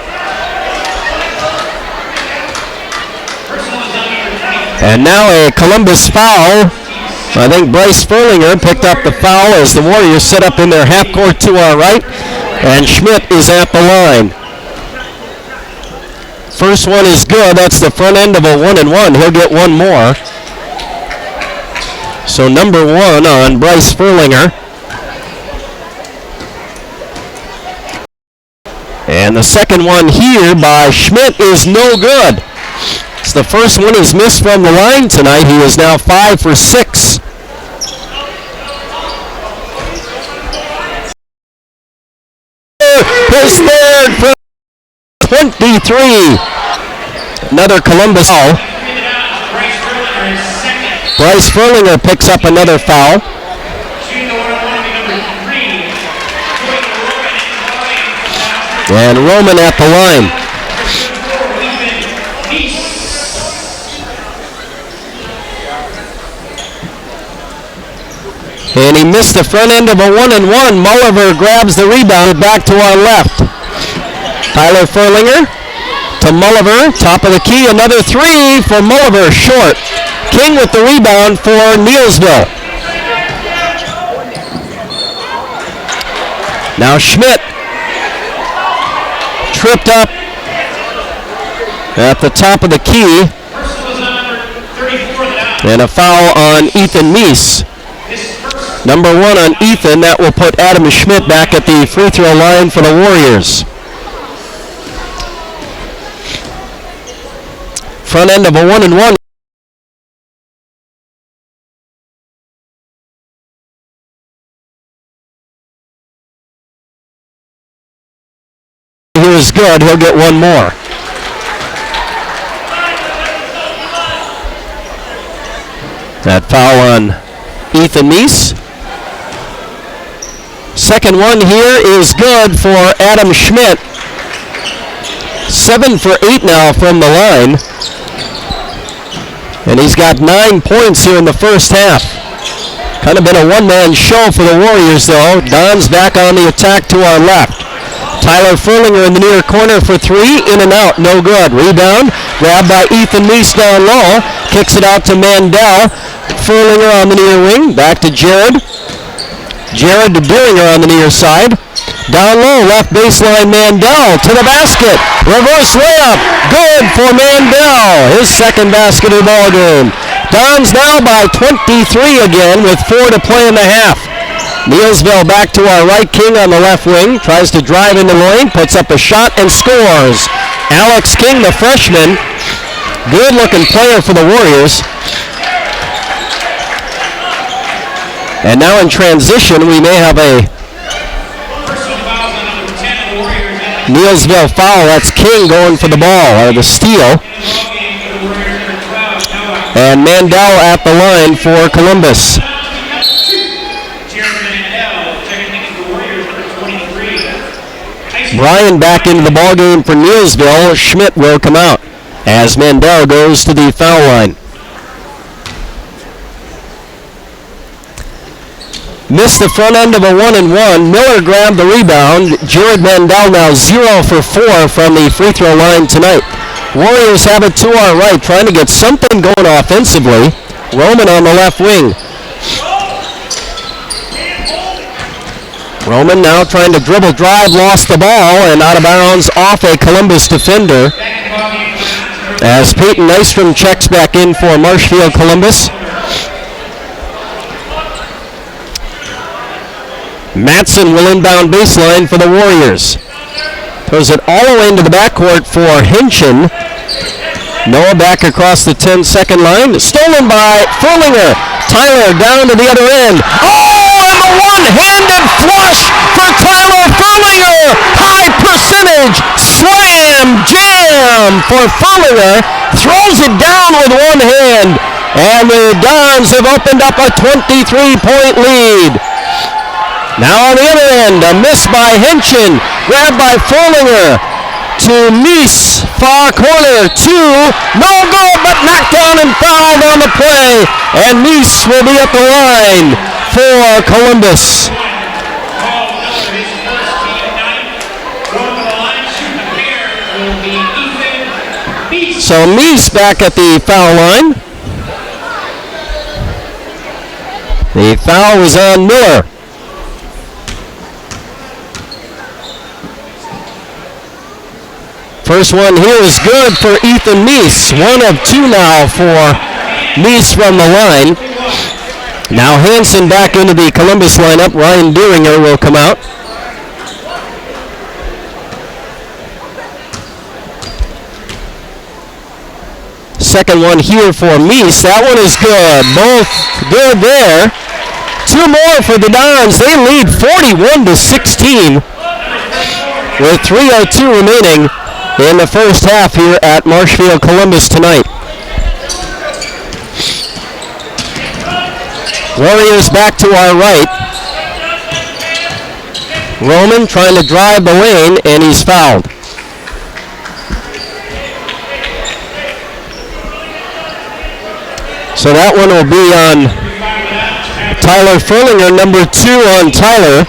And now a Columbus foul. I think Bryce Furlinger picked up the foul as the Warriors set up in their half court to our right, and Schmidt is at the line. First one is good. That's the front end of a 1-and-1. He'll get one more. So number 1 on Bryce Furlinger. And the second one here by Schmidt is no good. So the first one is missed from the line tonight. He is now 5 for 6. His third for 23. Another Columbus foul. Bryce Furlinger picks up another foul. And Roman at the line. And he missed the front end of a 1-and-1. Mulliver grabs the rebound back to our left. Tyler Furlinger to Mulliver. Top of the key, another 3 for Mulliver, short. King with the rebound for Neillsville. Now Schmidt tripped up at the top of the key. And a foul on Ethan Meese. Number 1 on Ethan. That will put Adam Schmidt back at the free throw line for the Warriors. Front end of a 1-and-1. is good. He'll get one more. That foul on Ethan Meese. Second one here is good for Adam Schmidt. 7 for 8 now from the line. And he's got 9 points here in the first half. Kind of been a one-man show for the Warriors, though. Don's back on the attack to our left. Tyler Furlinger in the near corner for 3. In and out, no good. Rebound, grabbed by Ethan Meese down low. Kicks it out to Mandel. Furlinger on the near wing. Back to Jared. Jared to Beringer on the near side. Down low, left baseline, Mandel to the basket. Reverse layup, good for Mandel. His second basket of the ball game. Dons now by 23 again with 4 to play in the half. Neillsville back to our right. King on the left wing. Tries to drive in the lane, puts up a shot and scores. Alex King, the freshman. Good looking player for the Warriors. And now in transition, we may have a Neillsville foul. That's King going for the ball, or the steal. And Mandel at the line for Columbus. Bryan back into the ball game for Neillsville. Schmidt will come out as Mandel goes to the foul line. Missed the front end of a 1-and-1. Miller grabbed the rebound. Jared Mandel now 0 for 4 from the free throw line tonight. Warriors have it to our right, trying to get something going offensively. Roman on the left wing. Roman now trying to dribble drive, lost the ball, and out of bounds off a Columbus defender. As Peyton Nystrom checks back in for Marshfield Columbus. Matson will inbound baseline for the Warriors. Throws it all the way into the backcourt for Hinchin. Noah back across the 10-second line. Stolen by Furlinger. Tyler down to the other end. Oh, and the one-handed flush for Tyler Furlinger. High percentage slam jam for Furlinger. Throws it down with one hand. And the Dons have opened up a 23-point lead. Now on the other end, a miss by Hinchin, grabbed by Furlinger to Meese, far corner, 2, no good, but knocked down and fouled on the play, and Meese will be at the line for Columbus. So Meese back at the foul line. The foul was on Miller. First one here is good for Ethan Meese. 1 of 2 now for Meese from the line. Now Hansen back into the Columbus lineup. Ryan Deeringer will come out. Second one here for Meese. That one is good. Both good there. 2 more for the Dons. They lead 41-16 with 3:02 remaining in the first half here at Marshfield Columbus tonight. Warriors back to our right. Roman trying to drive the lane, and he's fouled. So that one will be on Tyler Furlinger, number 2 on Tyler.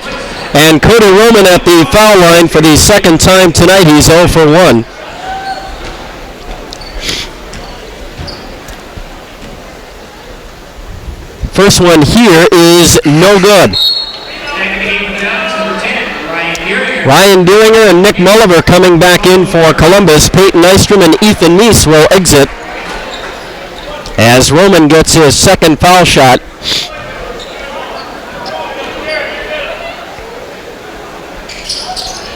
And Cody Roman at the foul line for the second time tonight. He's 0 for 1. First one here is no good. Ryan Deeringer and Nick Mulliver coming back in for Columbus. Peyton Nystrom and Ethan Meese will exit as Roman gets his second foul shot.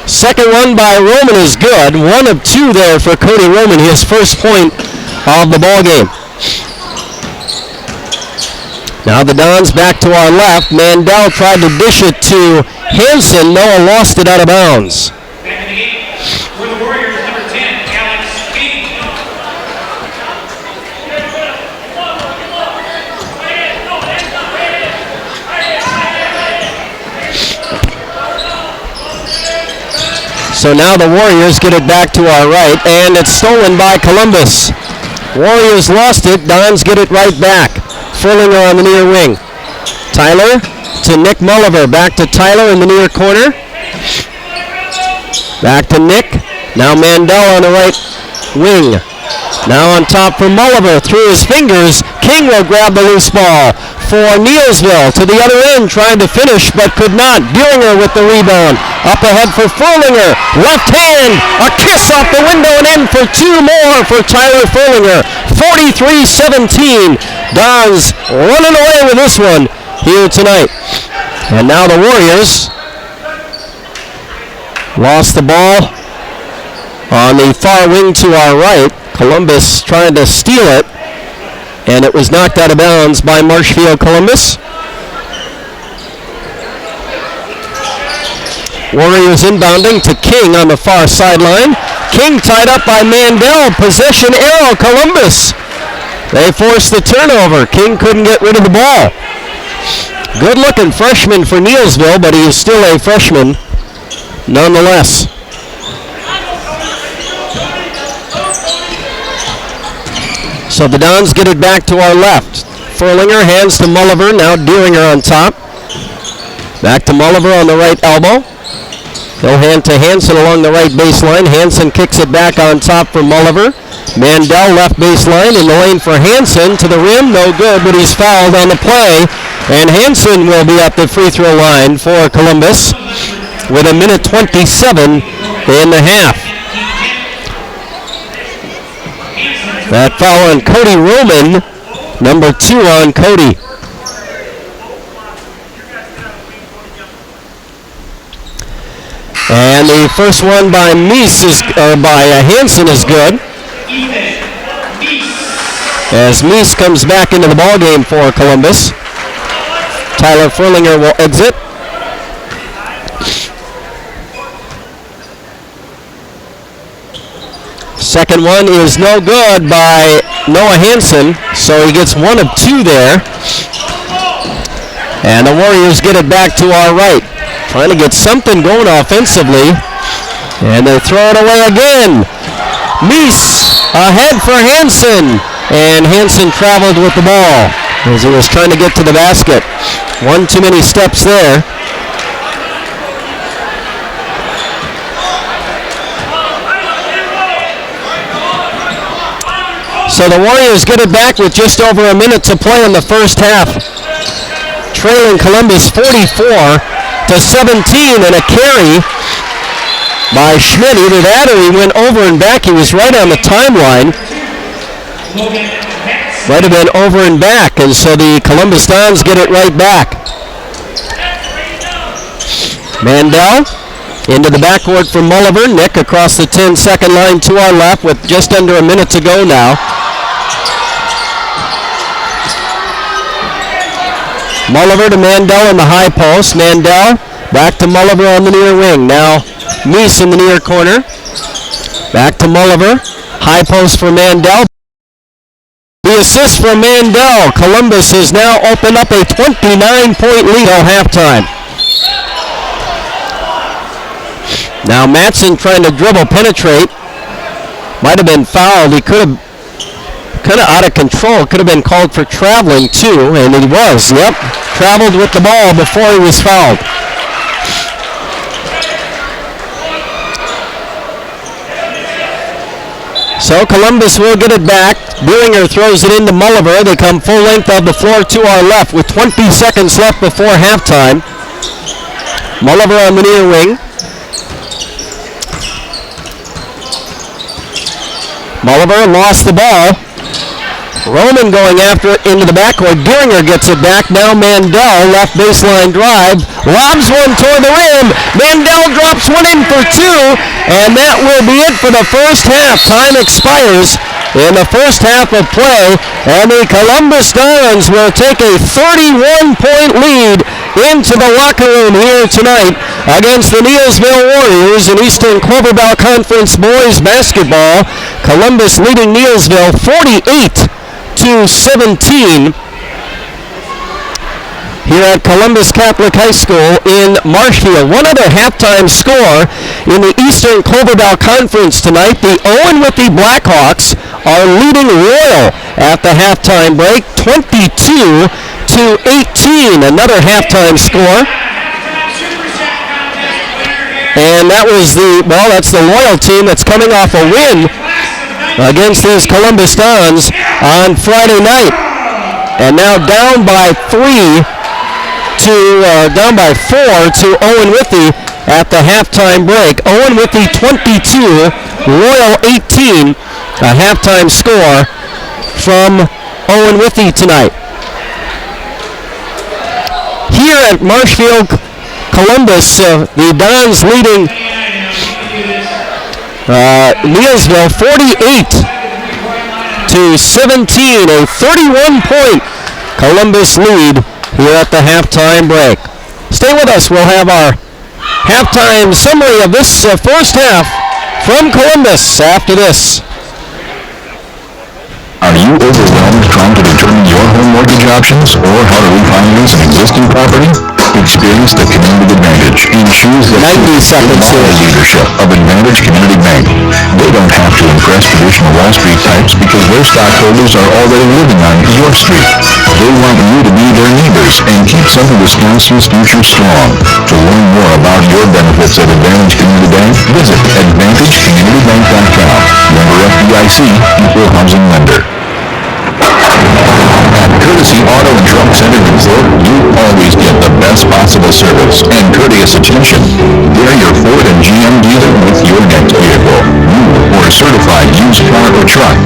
Second one by Roman is good. 1 of 2 there for Cody Roman, his first point of the ball game. Now the Dons back to our left. Mandel tried to dish it to Hansen. Noah lost it out of bounds. So now the Warriors get it back to our right, and it's stolen by Columbus. Warriors lost it. Dons get it right back. Furlinger on the near wing. Tyler to Nick Mulliver. Back to Tyler in the near corner. Back to Nick. Now Mandel on the right wing. Now on top for Mulliver. Through his fingers. King will grab the loose ball for Neillsville. To the other end, trying to finish, but could not. Buehlinger with the rebound. Up ahead for Furlinger. Left hand. A kiss off the window and in for two more for Tyler Furlinger. 43-17. Dons running away with this one here tonight. And now the Warriors lost the ball on the far wing to our right. Columbus trying to steal it, and it was knocked out of bounds by Marshfield Columbus. Warriors inbounding to King on the far sideline. King tied up by Mandel. Possession arrow, Columbus. They forced the turnover. King couldn't get rid of the ball. Good looking freshman for Neillsville, but he is still a freshman nonetheless. So the Dons get it back to our left. Furlinger hands to Mulliver. Now Buehlinger on top. Back to Mulliver on the right elbow. He'll hand to Hansen along the right baseline. Hansen kicks it back on top for Mulliver. Mandel left baseline in the lane for Hansen. To the rim, no good, but he's fouled on the play. And Hansen will be at the free throw line for Columbus with 1:27 in the half. That foul on Cody Roman, number 2 on Cody. And the first one by Hansen is good. As Meese comes back into the ballgame for Columbus. Tyler Furlinger will exit. Second one is no good by Noah Hansen, so he gets 1 of 2 there. And the Warriors get it back to our right. Trying to get something going offensively. And they throw it away again. Meese ahead for Hansen. And Hansen traveled with the ball as he was trying to get to the basket. One too many steps there. So the Warriors get it back with just over a minute to play in the first half. Trailing Columbus 44-17, and a carry by Schmidt. Either that or he went over and back. He was right on the timeline. Might have been over and back, and so the Columbus Dons get it right back. Mandel into the backcourt for Mulliver. Nick across the 10-second line to our left with just under a minute to go now. Mulliver to Mandel in the high post. Mandel back to Mulliver on the near wing. Now Meese in the near corner. Back to Mulliver. High post for Mandel. The assist for Mandel. Columbus has now opened up a 29-point lead at halftime. Now Matson trying to dribble, penetrate. Might have been fouled. He could have kind of out of control. Could have been called for traveling too, and he was. Yep, traveled with the ball before he was fouled. So Columbus will get it back. Buehlinger throws it into Mulliver. They come full length of the floor to our left with 20 seconds left before halftime. Mulliver on the near wing. Mulliver lost the ball. Roman going after it into the backcourt. Buehlinger gets it back. Now Mandel, left baseline drive. Lobs one toward the rim. Mandel drops one in for 2. And that will be it for the first half. Time expires in the first half of play, and the Columbus Dons will take a 31-point lead into the locker room here tonight against the Neillsville Warriors in Eastern Clover Bell Conference boys basketball. Columbus leading Neillsville 48-17 here at Columbus Catholic High School in Marshfield. One other halftime score in the Eastern Clover Bell Conference tonight. The Owen Whitney Blackhawks are leading Royal at the halftime break, 22-18. Another halftime score. And that's the Loyal team that's coming off a win against these Columbus Dons on Friday night. And now down by 4 to Owen Whitney at the halftime break. Owen Whitney 22, Royal 18. A halftime score from Owen Whitney tonight. Here at Marshfield, Columbus, the Dons leading Neillsville 48-17, a 31-point Columbus lead here at the halftime break. Stay with us. We'll have our halftime summary of this first half from Columbus after this. Are you overwhelmed trying to determine your home mortgage options or how to refinance an existing property? Experience the Community Advantage and choose the 90 seconds here. Leadership of Advantage Community Bank. They don't have to impress traditional Wall Street types because their stockholders are already living on your street. They want you to be their neighbors and keep Central Wisconsin's future strong. To learn more about your benefits at Advantage Community Bank, visit AdvantageCommunityBank.com. Member FDIC, Equal Housing Lender. At Courtesy Auto and Truck Center in Thorpe, you always get the best possible service and courteous attention. They're your Ford and GM dealer with your next vehicle, new or certified used car or truck.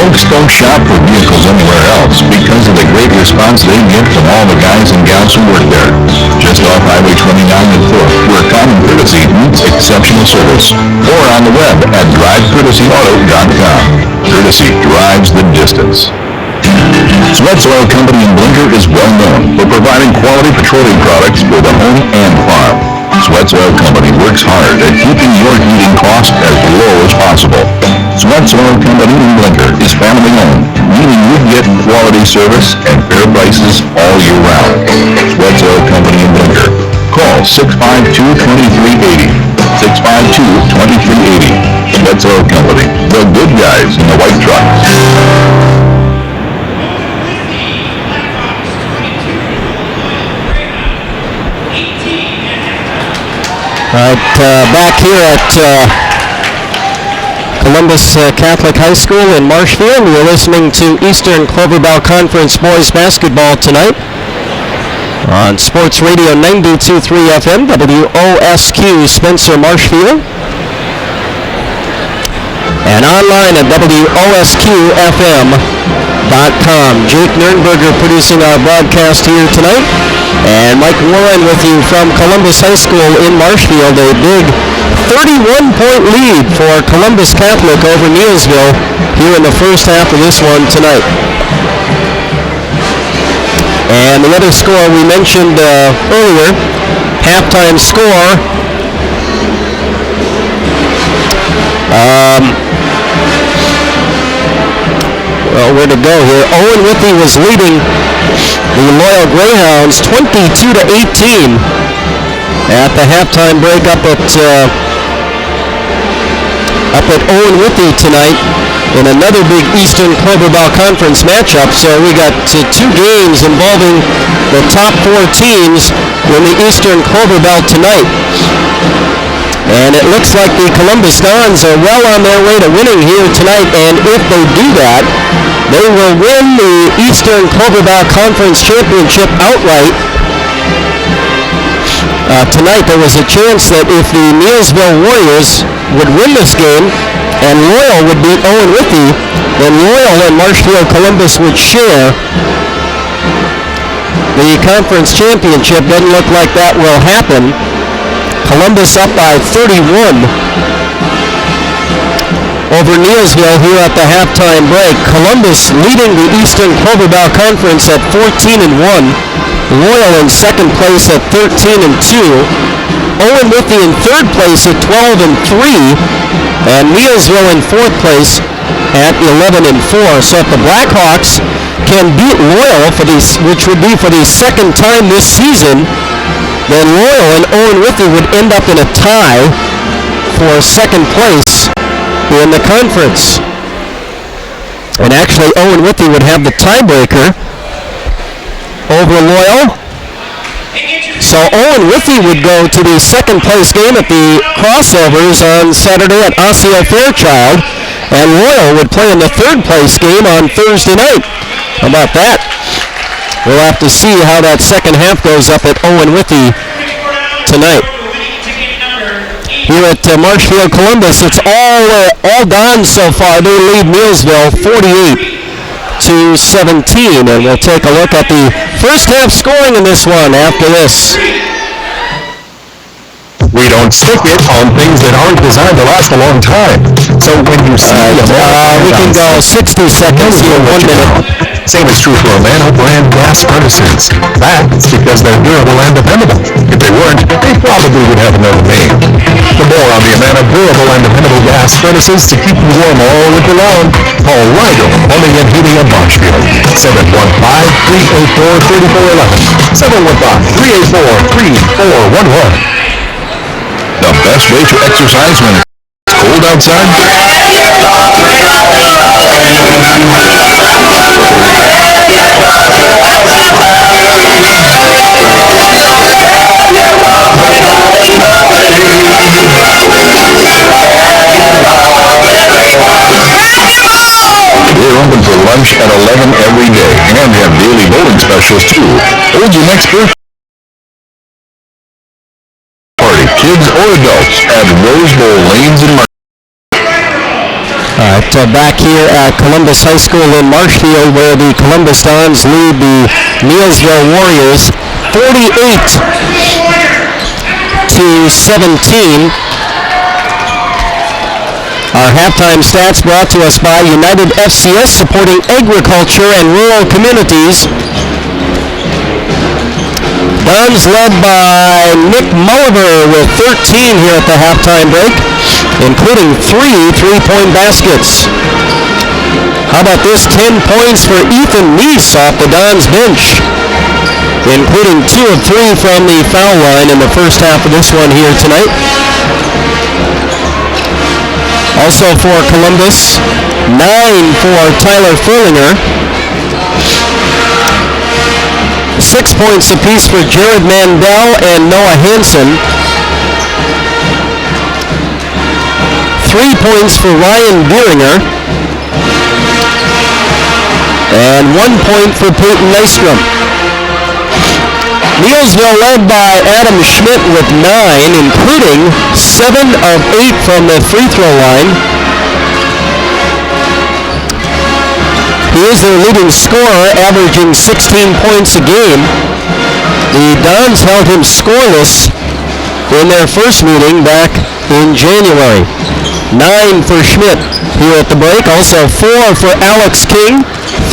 Folks don't shop for vehicles anywhere else because of the great response they get from all the guys and gals who work there. Just off Highway 29 in Thorpe, where common courtesy meets exceptional service. Or on the web at drivecourtesyauto.com. Courtesy drives the distance. Sweats Oil Company in Blinker is well known for providing quality petroleum products for the home and farm. Sweats Oil Company works hard at keeping your heating costs as low as possible. Sweats Oil Company in Blinker is family owned, meaning you get quality service and fair prices all year round. Sweats Oil Company in Blinker. Call 652-2380. 652-2380. Sweats Oil Company, the good guys in the white trucks. All right, back here at Columbus Catholic High School in Marshfield. You're listening to Eastern Clover Bell Conference boys basketball tonight on Sports Radio 92.3 FM, WOSQ, Spencer, Marshfield. And online at WOSQFM.com. Jake Nernberger producing our broadcast here tonight. And Mike Warren with you from Columbus High School in Marshfield. A big 31-point lead for Columbus Catholic over Neillsville here in the first half of this one tonight. And the other score we mentioned earlier, halftime score. Well, where to go here? Owen Whitney was leading the Loyal Greyhounds 22-18 at the halftime break up at Owen Whitney tonight in another big Eastern Clover Bell Conference matchup. So we got two games involving the top four teams in the Eastern Clover Bell tonight. And it looks like the Columbus Dons are well on their way to winning here tonight, and if they do that, they will win the Eastern Clover Bell Conference Championship outright. Tonight there was a chance that if the Neillsville Warriors would win this game and Loyal would beat Owen Whitney, then Loyal and Marshfield Columbus would share the conference championship. Doesn't look like that will happen. Columbus up by 31 over Neillsville here at the halftime break. Columbus leading the Eastern Clover Bell Conference at 14-1. Loyal in second place at 13-2. Owen Withee in third place at 12-3. And Neillsville in fourth place at 11-4. So if the Blackhawks can beat Loyal, which would be for the second time this season, then Loyal and Owen Withee would end up in a tie for second place in the conference. And actually, Owen Withee would have the tiebreaker over Loyal. So Owen Withee would go to the second place game at the crossovers on Saturday at Osseo Fairchild, and Loyal would play in the third place game on Thursday night. How about that? We'll have to see how that second half goes up at Owen Withee tonight. Here at Marshfield Columbus, it's all done so far. They lead Neillsville 48-17, and we'll take a look at the first half scoring in this one after this. We don't stick it on things that aren't designed to last a long time. So when you see we can go 60 seconds here, 1 minute. Same is true for Amano brand gas furnaces. That's because they're durable and dependable. If they weren't, they probably would have another name. For more on the Amano durable and dependable gas furnaces to keep you warm all winter long, call Rigo Plumbing and Heating of Marshfield. 715-384-3411. 715-384-3411. The best way to exercise when it's cold outside? We're open for lunch at 11 every day and have daily bowling specials too. Hold your next birthday party, kids or adults, at Rose Bowl Lanes in All right, back here at Columbus High School in Marshfield, where the Columbus Dons lead the Neillsville Warriors 48-17. Our halftime stats brought to us by United FCS, supporting agriculture and rural communities. Dons led by Nick Mulliver with 13 here at the halftime break, including 3 three-point baskets. How about this? 10 points for Ethan Neese off the Dons bench, including 2 of 3 from the foul line in the first half of this one here tonight. Also for Columbus, 9 for Tyler Furlinger. 6 points apiece for Jared Mandel and Noah Hansen. 3 points for Ryan Bieringer. And 1 point for Peyton Nystrom. Neillsville led by Adam Schmidt with 9, including 7 of 8 from the free throw line. He is their leading scorer, averaging 16 points a game. The Dons held him scoreless in their first meeting back in January. 9 for Schmidt here at the break. Also 4 for Alex King,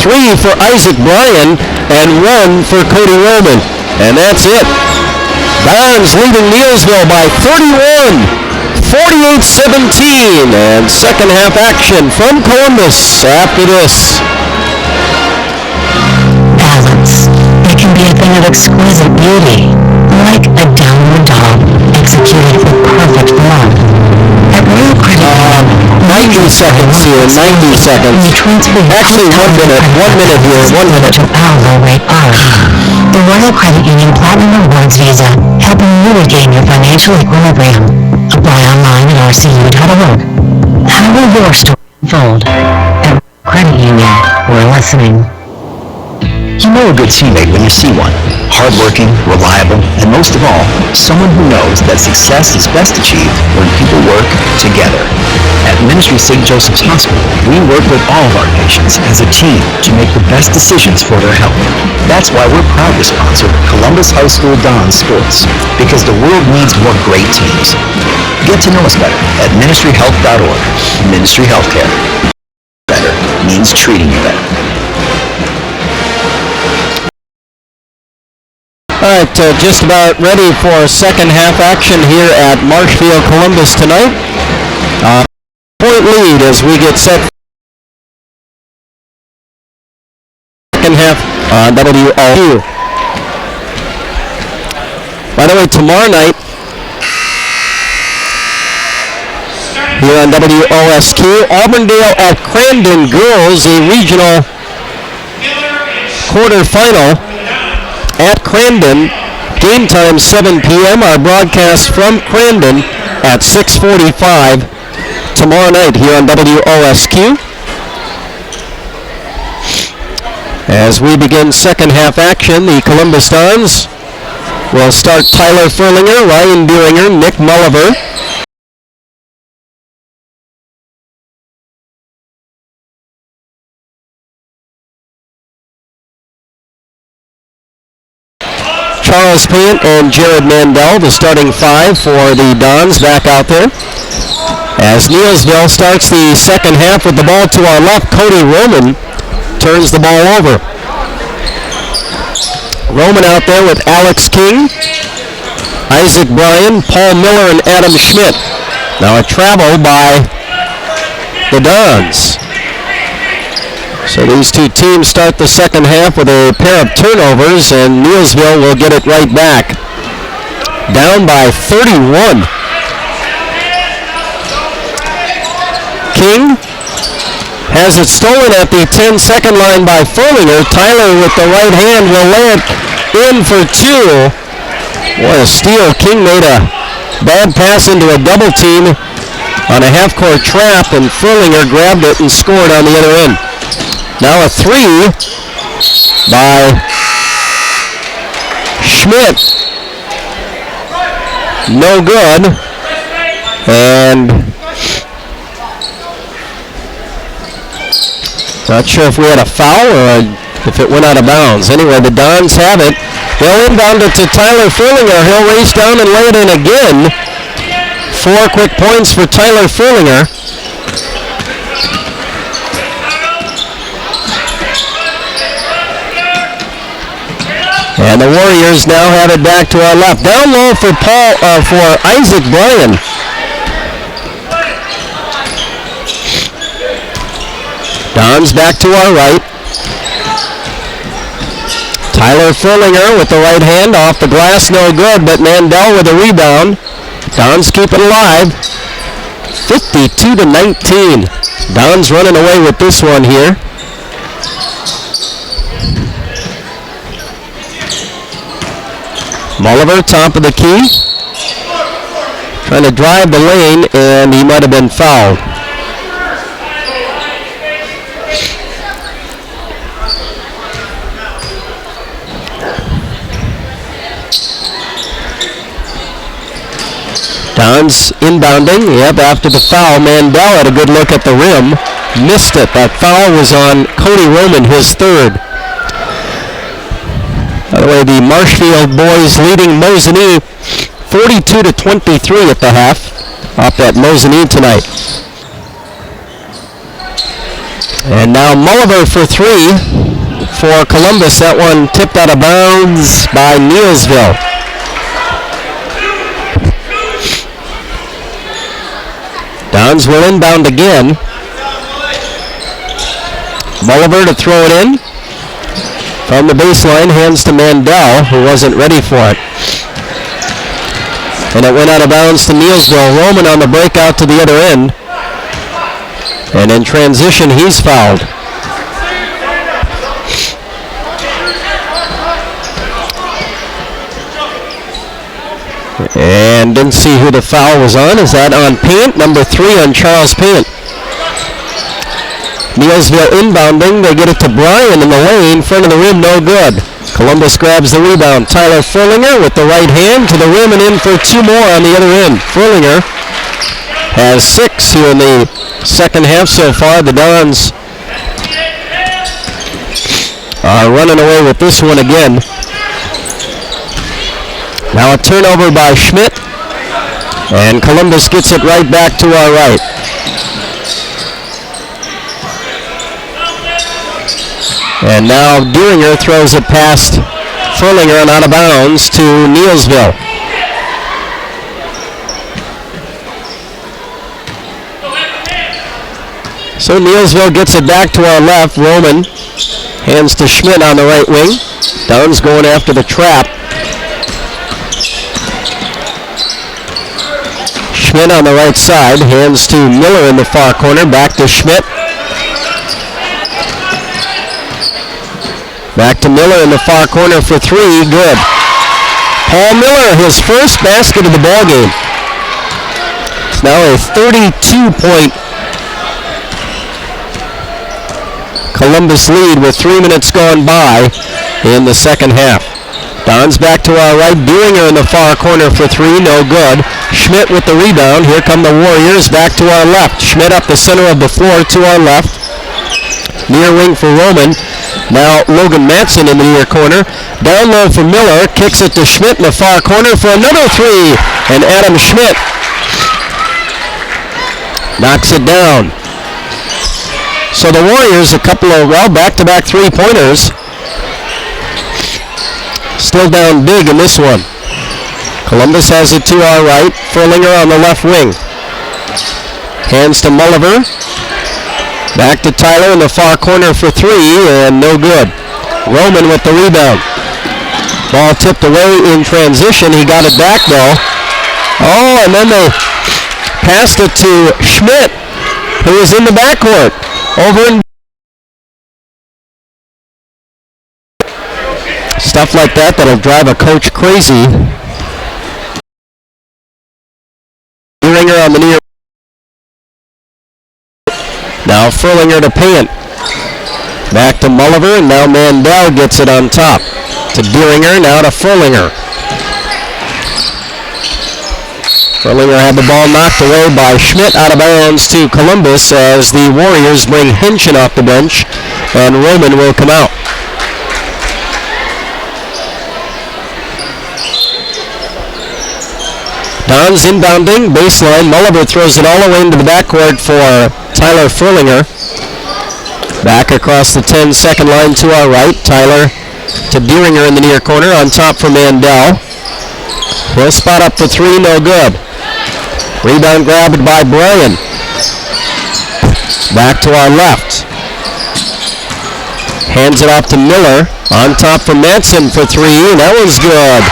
3 for Isaac Bryan, and 1 for Cody Roman. And that's it. Dons leading Neillsville by 31, 48-17. And second half action from Columbus after this. Balance. It can be a thing of exquisite beauty, like a downward dog executed with perfect form. At Royal Credit 90 seconds here, 90 seconds. Actually, 1 minute here, 1 minute. To our low-rate arm. The Royal Credit Union Platinum Rewards Visa, helping you regain your financial equilibrium. Apply online at rcu.org. How will your story unfold? At Royal Credit Union, we're listening. You know a good teammate when you see one. Hardworking, reliable, and most of all, someone who knows that success is best achieved when people work together. At Ministry St. Joseph's Hospital, we work with all of our patients as a team to make the best decisions for their health. That's why we're proud to sponsor Columbus High School Dons sports, because the world needs more great teams. Get to know us better at ministryhealth.org. Ministry Healthcare. Better means treating you better. All right, just about ready for second half action here at Marshfield Columbus tonight. Point lead as we get set. Second half on WOSQ. By the way, tomorrow night here on WOSQ, Auburndale at Crandon girls, a regional quarterfinal at Crandon. Game time 7 p.m. Our broadcast from Crandon at 6:45 tomorrow night here on WOSQ. As we begin second half action, the Columbus Dons will start Tyler Furlinger, Ryan Beeringer, Nick Mulliver. Charles Payne and Jared Mandel, the starting five for the Dons, back out there. As Neillsville starts the second half with the ball to our left, Cody Roman turns the ball over. Roman out there with Alex King, Isaac Bryan, Paul Miller, and Adam Schmidt. Now a travel by the Dons. So these two teams start the second half with a pair of turnovers, and Neillsville will get it right back. Down by 31. King has it stolen at the 10-second line by Furlinger. Tyler with the right hand will lay it in for two. What a steal. King made a bad pass into a double team on a half-court trap, and Furlinger grabbed it and scored on the other end. Now a three by Schmidt. No good. And not sure if we had a foul or if it went out of bounds. Anyway, the Dons have it. They'll inbound it to Tyler Furlinger. He'll race down and lay it in again. 4 quick points for Tyler Furlinger. And the Warriors now have it back to our left. Down low for Isaac Bryan. Dons back to our right. Tyler Furlinger with the right hand off the glass, no good, but Mandel with a rebound. Dons keep it alive. 52-19. Dons running away with this one here. Mulliver, top of the key. Trying to drive the lane, and he might have been fouled. Dons inbounding. Yep, after the foul, Mandel had a good look at the rim. Missed it. That foul was on Cody Roman, his third. By the way, the Marshfield boys leading Mosinee 42-23 at the half. Up at Mosinee tonight. And now Mulliver for three for Columbus. That one tipped out of bounds by Neillsville. Dons will inbound again. Mulliver to throw it in. From the baseline, hands to Mandel, who wasn't ready for it. And it went out of bounds to Neillsville. Roman on the breakout to the other end. And in transition, he's fouled. And didn't see who the foul was on. Is that on Payne? Number 3 on Charles Payne. Neillsville inbounding. They get it to Bryan in the lane. Front of the rim, no good. Columbus grabs the rebound. Tyler Furlinger with the right hand to the rim and in for two more on the other end. Furlinger has 6 here in the second half so far. The Dons are running away with this one again. Now a turnover by Schmidt. And Columbus gets it right back to our right. And now Deeringer throws it past Furlinger and out of bounds to Neillsville. So Neillsville gets it back to our left. Roman hands to Schmidt on the right wing. Dunn's going after the trap. Schmidt on the right side, hands to Miller in the far corner, back to Schmidt. Back to Miller in the far corner for three, good. Paul Miller, his first basket of the ballgame. It's now a 32-point Columbus lead with 3 minutes gone by in the second half. Don's back to our right. Deeringer in the far corner for three, no good. Schmidt with the rebound. Here come the Warriors back to our left. Schmidt up the center of the floor to our left. Near wing for Roman. Now Logan Matson in the near corner. Down low for Miller. Kicks it to Schmidt in the far corner for another three. And Adam Schmidt knocks it down. So the Warriors, a couple of, back-to-back three-pointers. Still down big in this one. Columbus has it to our right. Furlinger on the left wing. Hands to Mulliver. Back to Tyler in the far corner for three, and no good. Roman with the rebound. Ball tipped away in transition. He got it back, though. Oh, and then they passed it to Schmidt, who was in the backcourt. Over in stuff like that'll drive a coach crazy. Deeringer on the near. Now Furlinger to Payant. Back to Mulliver, and now Mandel gets it on top. To Deeringer, now to Furlinger. Furlinger had the ball knocked away by Schmidt out of bounds to Columbus as the Warriors bring Hinchin off the bench, and Roman will come out. Don's inbounding, baseline. Mulliver throws it all the way into the backcourt for Tyler Furlinger. Back across the 10-second line to our right. Tyler to Deeringer in the near corner, on top for Mandel. He'll spot up the three, no good. Rebound grabbed by Bryan. Back to our left. Hands it off to Miller. On top for Matson for three, and that one's good.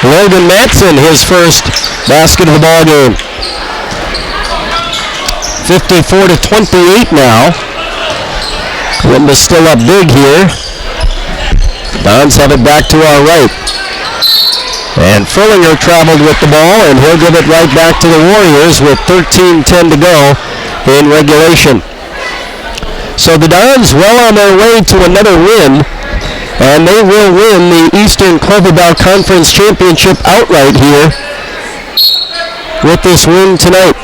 Logan Matson, his first basket of the ball game. 54-28 now. Columbus still up big here. Dons have it back to our right. And Furlinger traveled with the ball, and he'll give it right back to the Warriors with 13:10 to go in regulation. So the Dons well on their way to another win, and they will win the Eastern Clover Bell Conference Championship outright here with this win tonight.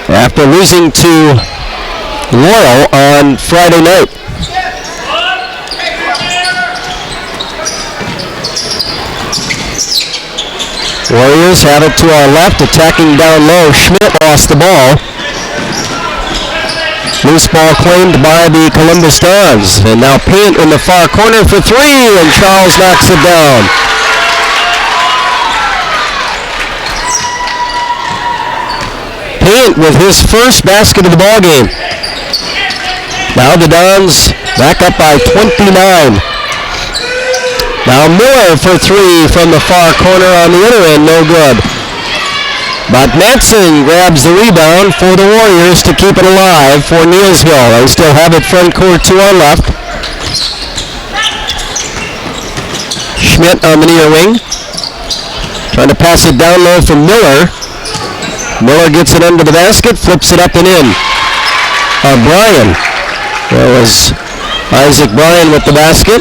After losing to Loyal on Friday night. Warriors have it to our left, attacking down low. Schmidt lost the ball. Loose ball claimed by the Columbus Dons. And now Payant in the far corner for three, and Charles knocks it down. Payant with his first basket of the ball game. Now the Dons back up by 29. Now Miller for three from the far corner on the other end, no good. But Matson grabs the rebound for the Warriors to keep it alive for Neillsville. They still have it front court to our left. Schmidt on the near wing. Trying to pass it down low for Miller. Miller gets it under the basket, flips it up and in. Bryan. There was Isaac Bryan with the basket.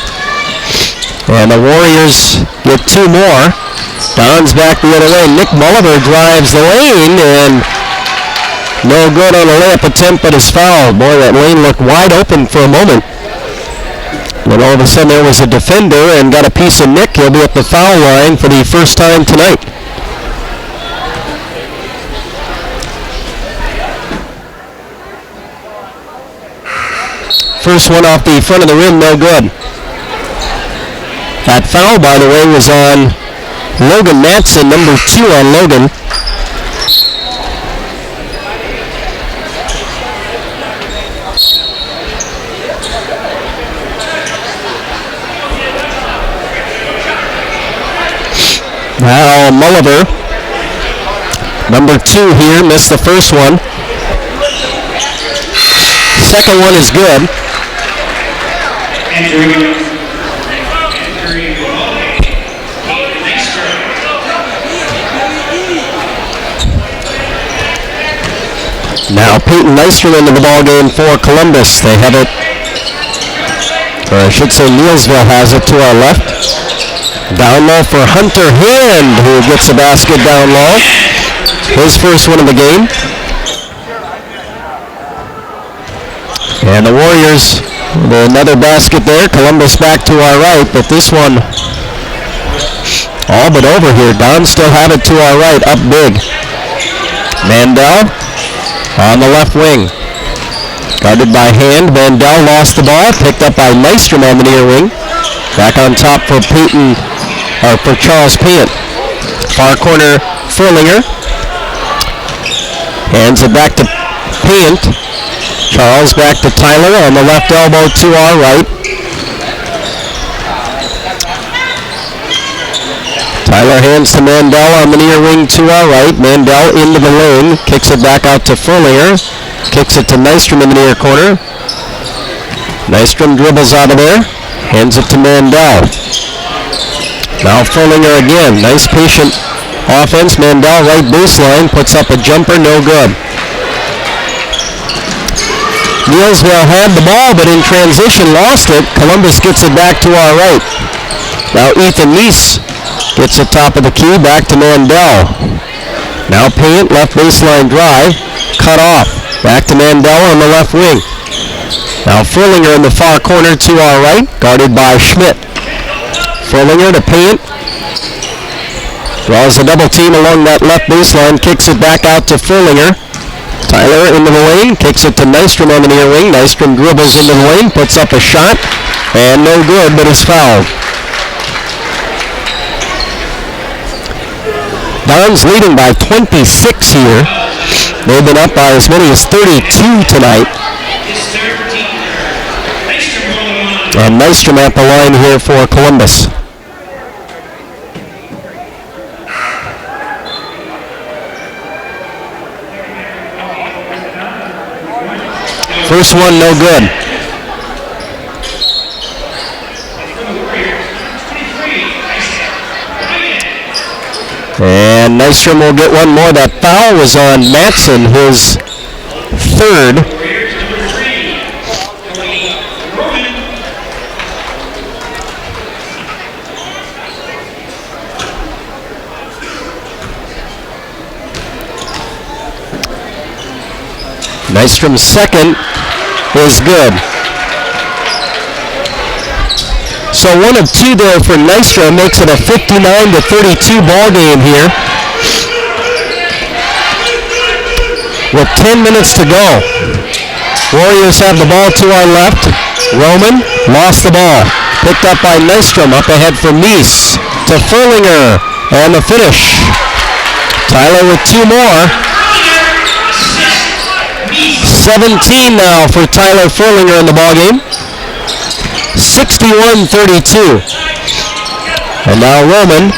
And the Warriors get two more. Don's back the other way. Nick Mulliver drives the lane, and no good on a layup attempt, but is fouled. Boy, that lane looked wide open for a moment. And all of a sudden there was a defender and got a piece of Nick. He'll be at the foul line for the first time tonight. First one off the front of the rim, no good. That foul, by the way, was on Logan Matson, number 2 on Logan. Now Mulliver, number 2 here, missed the first one. Second one is good. Now Peyton Nystrom into the ball game for Columbus. They have it, or I should say Neillsville has it to our left. Down low for Hunter Hand, who gets the basket down low. His first one of the game. And the Warriors, another basket there. Columbus back to our right, but this one all but over here. Don still have it to our right, up big. Mandel on the left wing. Guarded by Hand. Mandel lost the ball, picked up by Nystrom on the near wing. Back on top for Charles Payant. Far corner, Furlinger. Hands it back to Payant. Charles back to Tyler on the left elbow to our right. Tyler hands to Mandel on the near wing to our right. Mandel into the lane. Kicks it back out to Furlinger. Kicks it to Nystrom in the near corner. Nystrom dribbles out of there. Hands it to Mandel. Now Furlinger again. Nice patient offense. Mandel right baseline. Puts up a jumper. No good. Neillsville had the ball, but in transition lost it. Columbus gets it back to our right. Now Ethan Neese gets it top of the key back to Mandel. Now Payant, left baseline drive. Cut off. Back to Mandel on the left wing. Now Furlinger in the far corner to our right, guarded by Schmidt. Furlinger to Payant. Draws a double team along that left baseline, kicks it back out to Furlinger. Tyler into the lane, kicks it to Nystrom on the near wing. Nystrom dribbles into the lane, puts up a shot, and no good, but is fouled. Dons leading by 26 here. They've been up by as many as 32 tonight. And Nystrom at the line here for Columbus. First one, no good. And Nystrom will get one more. That foul was on Matson, his third. Nystrom's second is good. So 1 of 2 there for Nystrom makes it a 59-32 ball game here. With 10 minutes to go. Warriors have the ball to our left. Roman lost the ball. Picked up by Nystrom. Up ahead for Neese to Furlinger. And the finish. Tyler with 2 more. 17 now for Tyler Furlinger in the ballgame. 61-32. And now Roman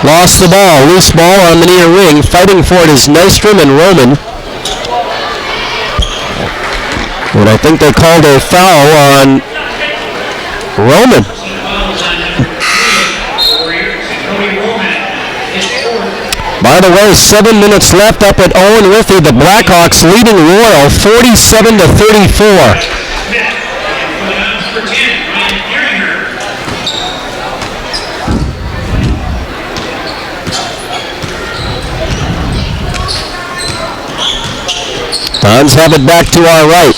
lost the ball. Loose ball on the near wing. Fighting for it is Nystrom and Roman. And I think they called a foul on Roman. By the way, 7 minutes left up at Owen Withey. The Blackhawks leading Royal 47-34. Dons have it back to our right.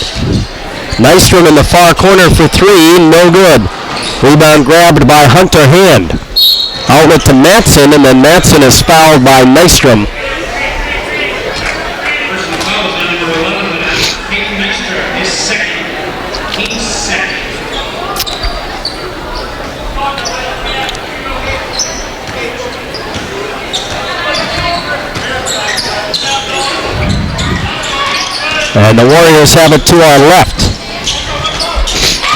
Nystrom in the far corner for three, no good. Rebound grabbed by Hunter Hand. Outlet to Matson, and then Matson is fouled by Nystrom. And the Warriors have it to our left.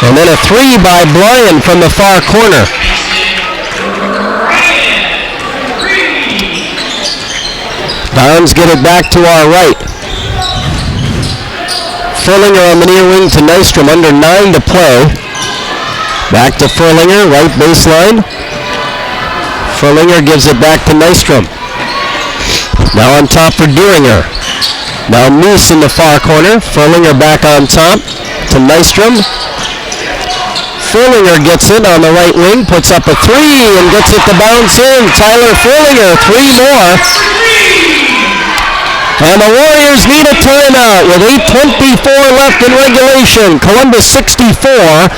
And then a three by Bryan from the far corner. Downs get it back to our right. Furlinger on the near wing to Nystrom, under 9 to play. Back to Furlinger, right baseline. Furlinger gives it back to Nystrom. Now on top for Deeringer. Now Meese in the far corner. Furlinger back on top to Nystrom. Furlinger gets it on the right wing, puts up a three and gets it to bounce in. Tyler Furlinger, 3 more. And the Warriors need a timeout with 8:24 left in regulation. Columbus 64,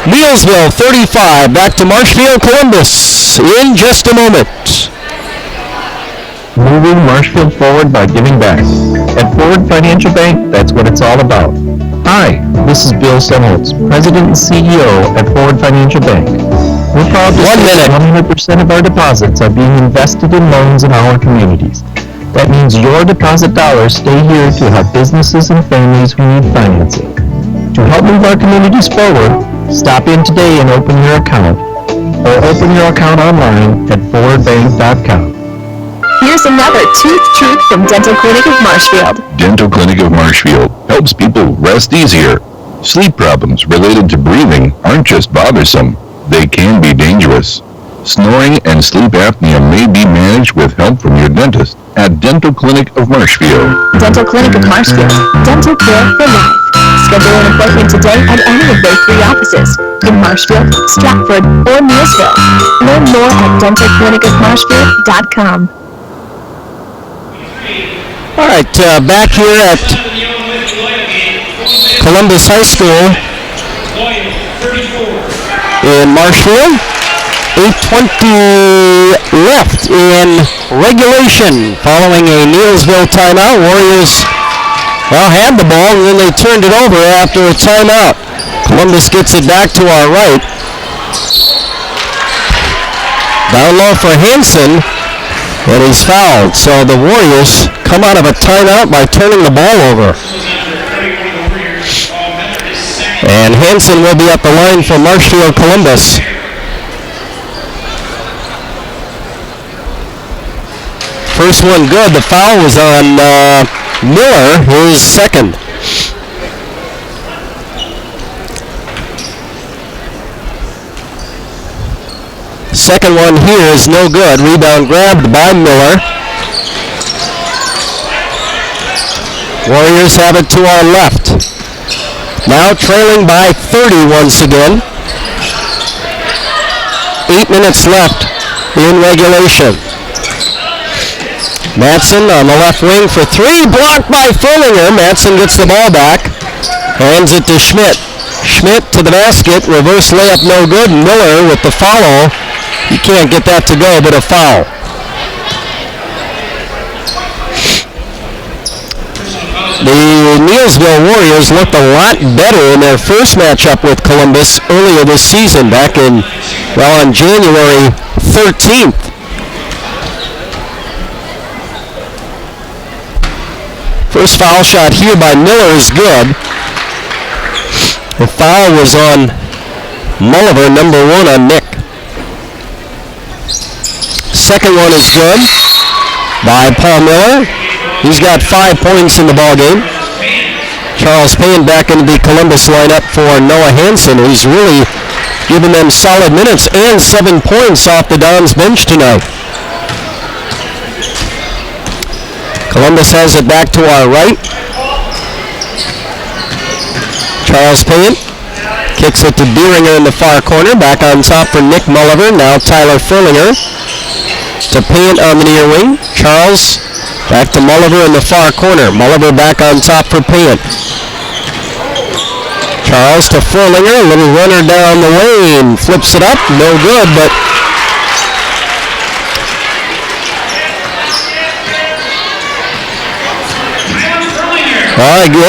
Neillsville 35. Back to Marshfield, Columbus in just a moment. Moving Marshfield forward by giving back. At Forward Financial Bank, that's what it's all about. Hi, this is Bill Senholtz, President and CEO at Forward Financial Bank. We're proud to say 100% of our deposits are being invested in loans in our communities. That means your deposit dollars stay here to help businesses and families who need financing. To help move our communities forward, stop in today and open your account, or open your account online at forwardbank.com. Here's another tooth truth from Dental Clinic of Marshfield. Dental Clinic of Marshfield helps people rest easier. Sleep problems related to breathing aren't just bothersome, they can be dangerous. Snoring and sleep apnea may be managed with help from your dentist at Dental Clinic of Marshfield. Dental Clinic of Marshfield. Dental care for life. Schedule an appointment today at any of their 3 offices in Marshfield, Stratford, or Neillsville. Learn more at dentalclinicofmarshfield.com. All right, back here at Columbus High School in Marshfield. 8:20 left in regulation following a Neillsville timeout. Warriors, had the ball and then they turned it over after a timeout. Columbus gets it back to our right. Down low for Hansen, and he's fouled. So the Warriors come out of a timeout by turning the ball over. And Hansen will be at the line for Marshfield Columbus. First one good. The foul was on Miller, his second. Second one here is no good. Rebound grabbed by Miller. Warriors have it to our left. Now trailing by 30 once again. 8 minutes left in regulation. Matson on the left wing for three, blocked by Furlinger. Matson gets the ball back, hands it to Schmidt. Schmidt to the basket, reverse layup no good. Miller with the follow. You can't get that to go, but a foul. The Neillsville Warriors looked a lot better in their first matchup with Columbus earlier this season, back on January 13th. First foul shot here by Miller is good. The foul was on Mulliver, number 1 on Nick. Second one is good by Paul Miller. He's got 5 points in the ballgame. Charles Payne back into the Columbus lineup for Noah Hansen, who's really given them solid minutes and 7 points off the Dons bench tonight. Columbus has it back to our right. Charles Payne kicks it to Deeringer in the far corner. Back on top for Nick Mulliver. Now Tyler Furlinger to Payne on the near wing. Charles back to Mulliver in the far corner. Mulliver back on top for Payne. Charles to Furlinger, a little runner down the lane, flips it up, no good, but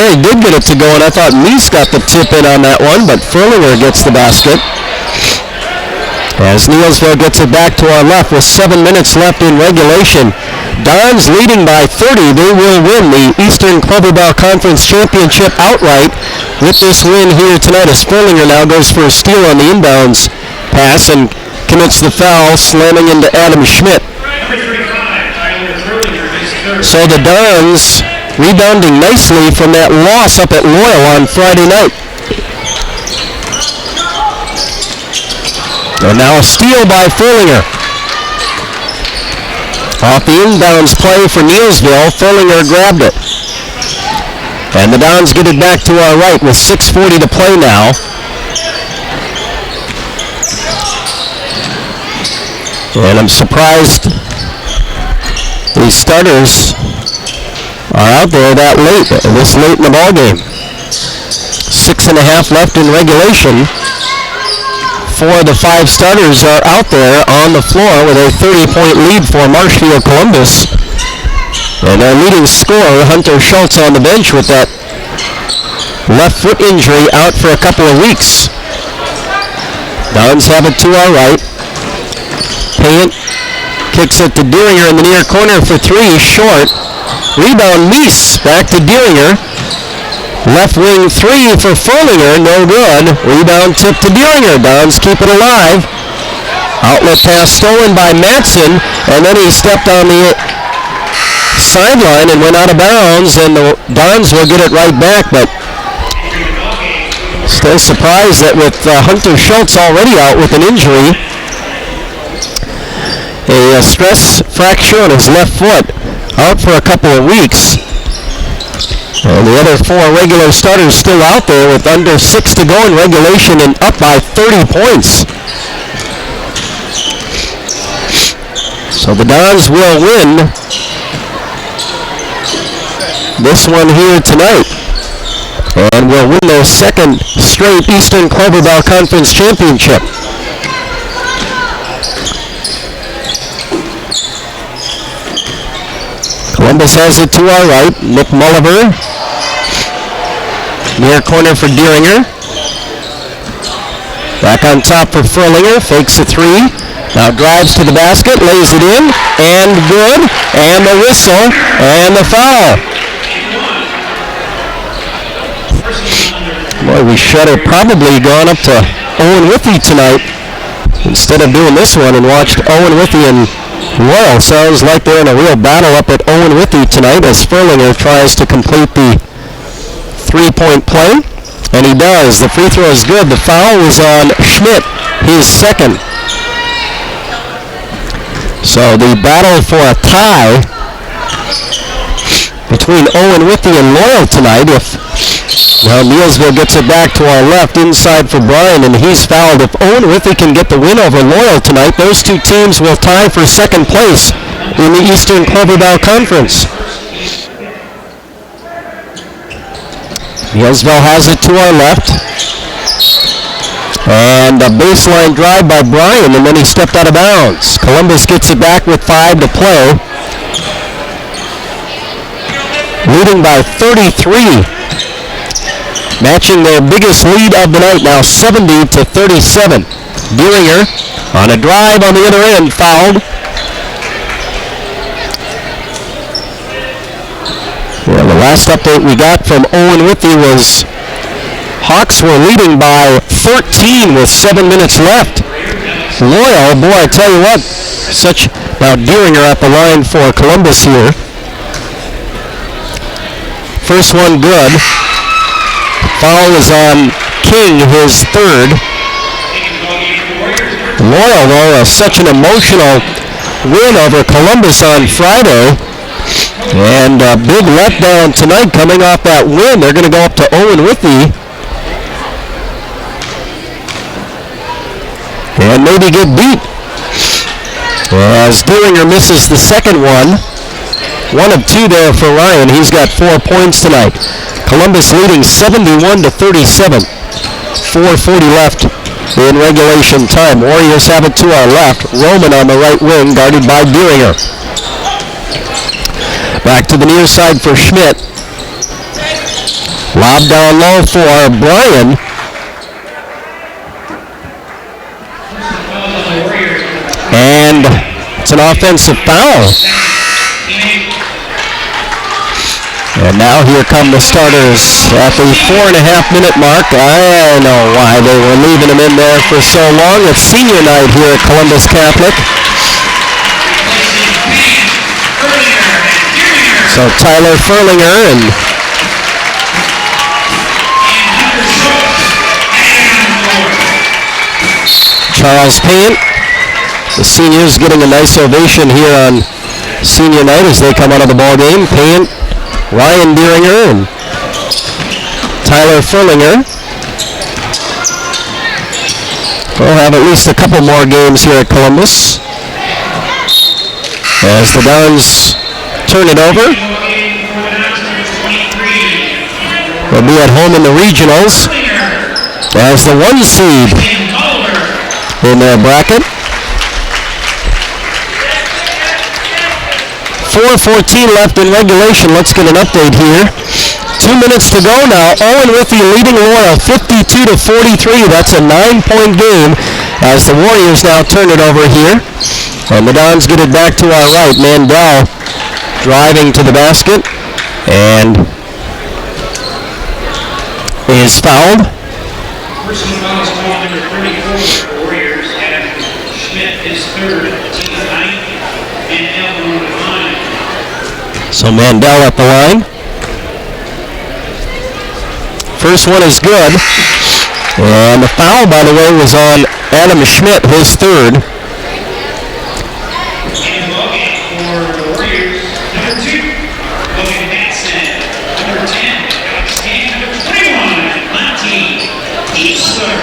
he did get it to go, and I thought Meese got the tip in on that one, but Furlinger gets the basket. As Neillsville gets it back to our left with 7 minutes left in regulation. Dons leading by 30. They will win the Eastern Clubber Conference Championship outright with this win here tonight, as Furlinger now goes for a steal on the inbounds pass and commits the foul, slamming into Adam Schmidt. So the Dons rebounding nicely from that loss up at Loyal on Friday night. And now a steal by Furlinger. Off the inbounds play for Neillsville, Furlinger grabbed it. And the Dons get it back to our right with 6:40 to play now. And I'm surprised these starters are out there that late, this late in the ballgame. 6.5 left in regulation. 4 of the 5 starters are out there on the floor with a 30-point lead for Marshfield Columbus. And our leading scorer, Hunter Schultz, on the bench with that left foot injury, out for a couple of weeks. Dons have it to our right. Payant kicks it to Deeringer in the near corner for 3, short. Rebound Meese, back to Deeringer. Left wing 3 for Furlinger, no good. Rebound tip to Deeringer. Dons keep it alive. Outlet pass stolen by Matson, and then he stepped on the sideline and went out of bounds, and the Dons will get it right back, but still surprised that with Hunter Schultz already out with an injury, a stress fracture on his left foot, out for a couple of weeks. And the other 4 regular starters still out there with under 6 to go in regulation and up by 30 points. So the Dons will win this one here tonight, and will win their second straight Eastern Clubber Conference Championship. Columbus has it to our right. Nick Mulliver. Near corner for Deeringer. Back on top for Furlinger. Fakes a 3. Now drives to the basket. Lays it in. And good. And the whistle. And the foul. Boy, we should have probably gone up to Owen Withey tonight instead of doing this one and watched Owen Withey and Royal. Sounds like they're in a real battle up at Owen Withey tonight as Furlinger tries to complete the 3-point play. And he does. The free throw is good. The foul was on Schmidt, his second. So the battle for a tie between Owen Withey and Loyal tonight. Now Neillsville gets it back to our left, inside for Bryan, and he's fouled. If Owen Withey can get the win over Loyal tonight, those two teams will tie for second place in the Eastern Clubber Conference. Neillsville has it to our left. And a baseline drive by Bryan, and then he stepped out of bounds. Columbus gets it back with 5 to play. Leading by 33. Matching their biggest lead of the night, now 70 to 37. Deeringer on a drive on the other end, fouled. Well, the last update we got from Owen Withey was Hawks were leading by 13 with 7 minutes left. Loyal, boy, I tell you what, now Deeringer at the line for Columbus here. First one good. Foul is on King, his third. Loyal, though, such an emotional win over Columbus on Friday. And a big letdown tonight coming off that win. They're going to go up to Owen Withey and maybe get beat. As Deeringer misses the second one. 1 of 2 there for Ryan. He's got 4 points tonight. Columbus leading 71-37. 4:40 left in regulation time. Warriors have it to our left. Roman on the right wing, guarded by Deeringer. Back to the near side for Schmidt. Lob down low for Bryan. And it's an offensive foul. And now here come the starters at the 4.5-minute mark. I know why they were leaving them in there for so long. It's senior night here at Columbus Catholic. So Tyler Furlinger and Charles Payne. The seniors getting a nice ovation here on senior night as they come out of the ball game. Payne, Ryan Deeringer, and Tyler Furlinger. We'll have at least a couple more games here at Columbus as the Dons turn it over. They'll be at home in the regionals as the 1 seed in their bracket. 4:14 left in regulation. Let's get an update here. 2 minutes to go now. Owen Withee leading Loyal 52-43. That's a 9-point game as the Warriors now turn it over here. And the Dons get it back to our right. Mandel driving to the basket and is fouled. Personal foul is called number 34 for the Warriors. Adam Schmidt is third, team ninth, and Mandel on the line. So Mandel at the line. First one is good. And the foul, by the way, was on Adam Schmidt, his third. And Logan for the Warriors, number 2, Logan Batson. Number 10, Alex Kane. Number 21, Monty Eastler.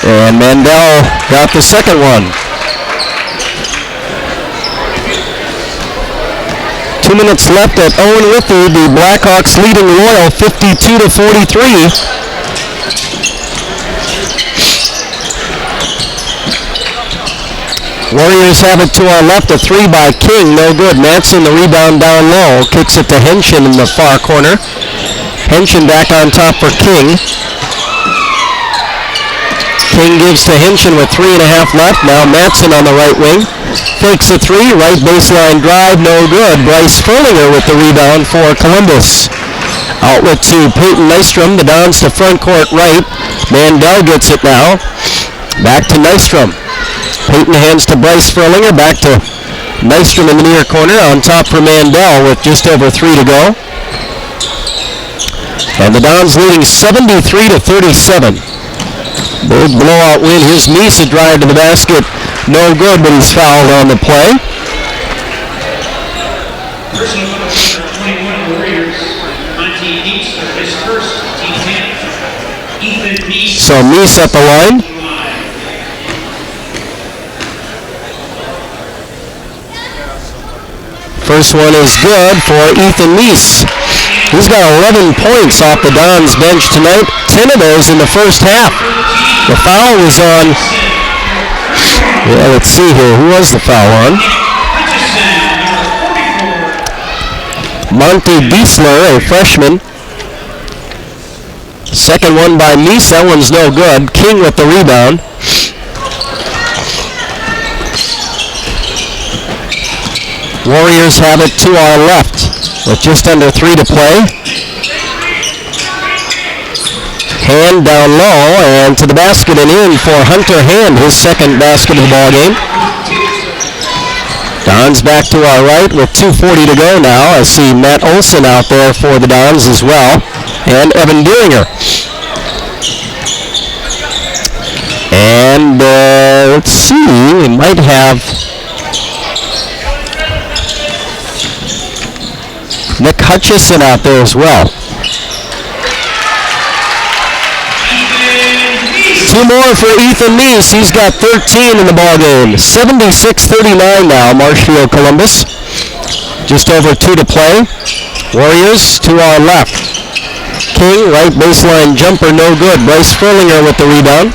And Mandel got the second one. 2 minutes left at Owen Withee. The Blackhawks leading Loyal 52-43. Warriors have it to our left, a 3 by King, no good. Manson, the rebound down low, kicks it to Henshin in the far corner. Henshin back on top for King. King gives to Henshin with 3.5 left. Now Manson on the right wing. Fakes a 3, right baseline drive, no good. Bryce Furlinger with the rebound for Columbus. Outlet to Peyton Nystrom, the Dons to front court right. Mandel gets it now. Back to Nystrom. Peyton hands to Bryce Furlinger, back to Nystrom in the near corner, on top for Mandel with just over 3 to go. And the Dons leading 73-37. Big blowout win. Here's Meese, a drive to the basket. No good, but he's fouled on the play. Personal foul number 21 Warriors, Monty Eastler, his first, team 10. Ethan Meese. So Meese at the line. First one is good for Ethan Meese. He's got 11 points off the Dons bench tonight, 10 of those in the first half. The foul was on, let's see here, who was the foul on? Monty Diesler, a freshman. Second one by Meese, that one's no good. King with the rebound. Warriors have it to our left with just under 3 to play. Hand down low and to the basket and in for Hunter Hand, his second basket of the ball game. Dons back to our right with 2:40 to go now. I see Matt Olson out there for the Dons as well, and Evan Deeringer. And let's see, we might have Nick Hutchison out there as well. Two more for Ethan Neese. He's got 13 in the ballgame. 76-39 now, Marshfield Columbus. Just over 2 to play. Warriors to our left. King, right baseline jumper, no good. Bryce Furlinger with the rebound.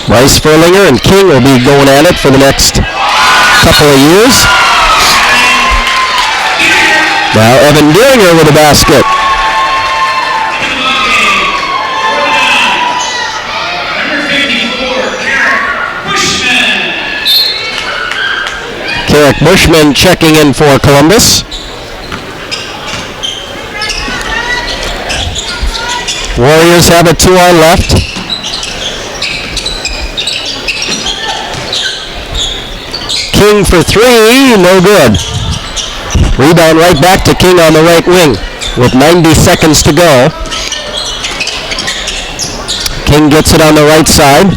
Bryce Furlinger and King will be going at it for the next couple of years. Now Evan Dillinger with a basket. Carrick Bushman checking in for Columbus. Warriors have it to our left. King for three, no good. Rebound right back to King on the right wing with 90 seconds to go. King gets it on the right side.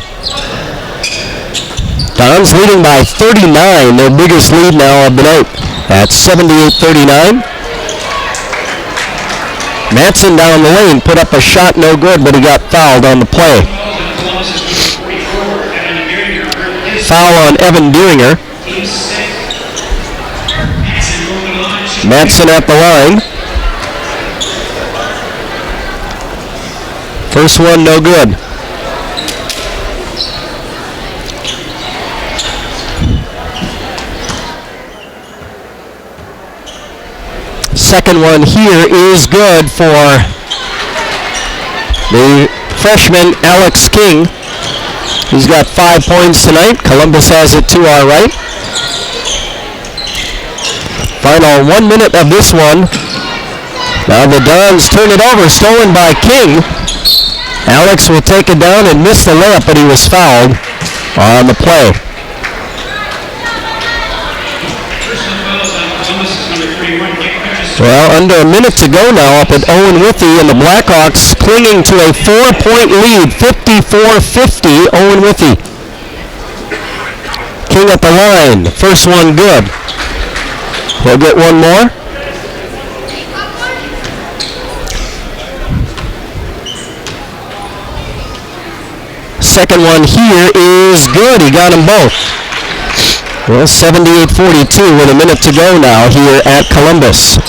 Dons leading by 39, their biggest lead now of the night at 78-39. Manson down the lane put up a shot, no good, but he got fouled on the play. Foul on Evan Dillinger. Manson at the line. First one, no good. Second one here is good for the freshman Alex King. He's got 5 points tonight. Columbus has it to our right. Final 1 minute of this one. Now the Dons turn it over, stolen by King. Alex will take it down and miss the layup, but he was fouled on the play. Well, under a minute to go now up at Owen Withey, and the Blackhawks clinging to a 4-point lead, 54-50, Owen Withey. King at the line, first one good. He'll get one more. Second one here is good. He got them both. Well, 78-42 with a minute to go now here at Columbus.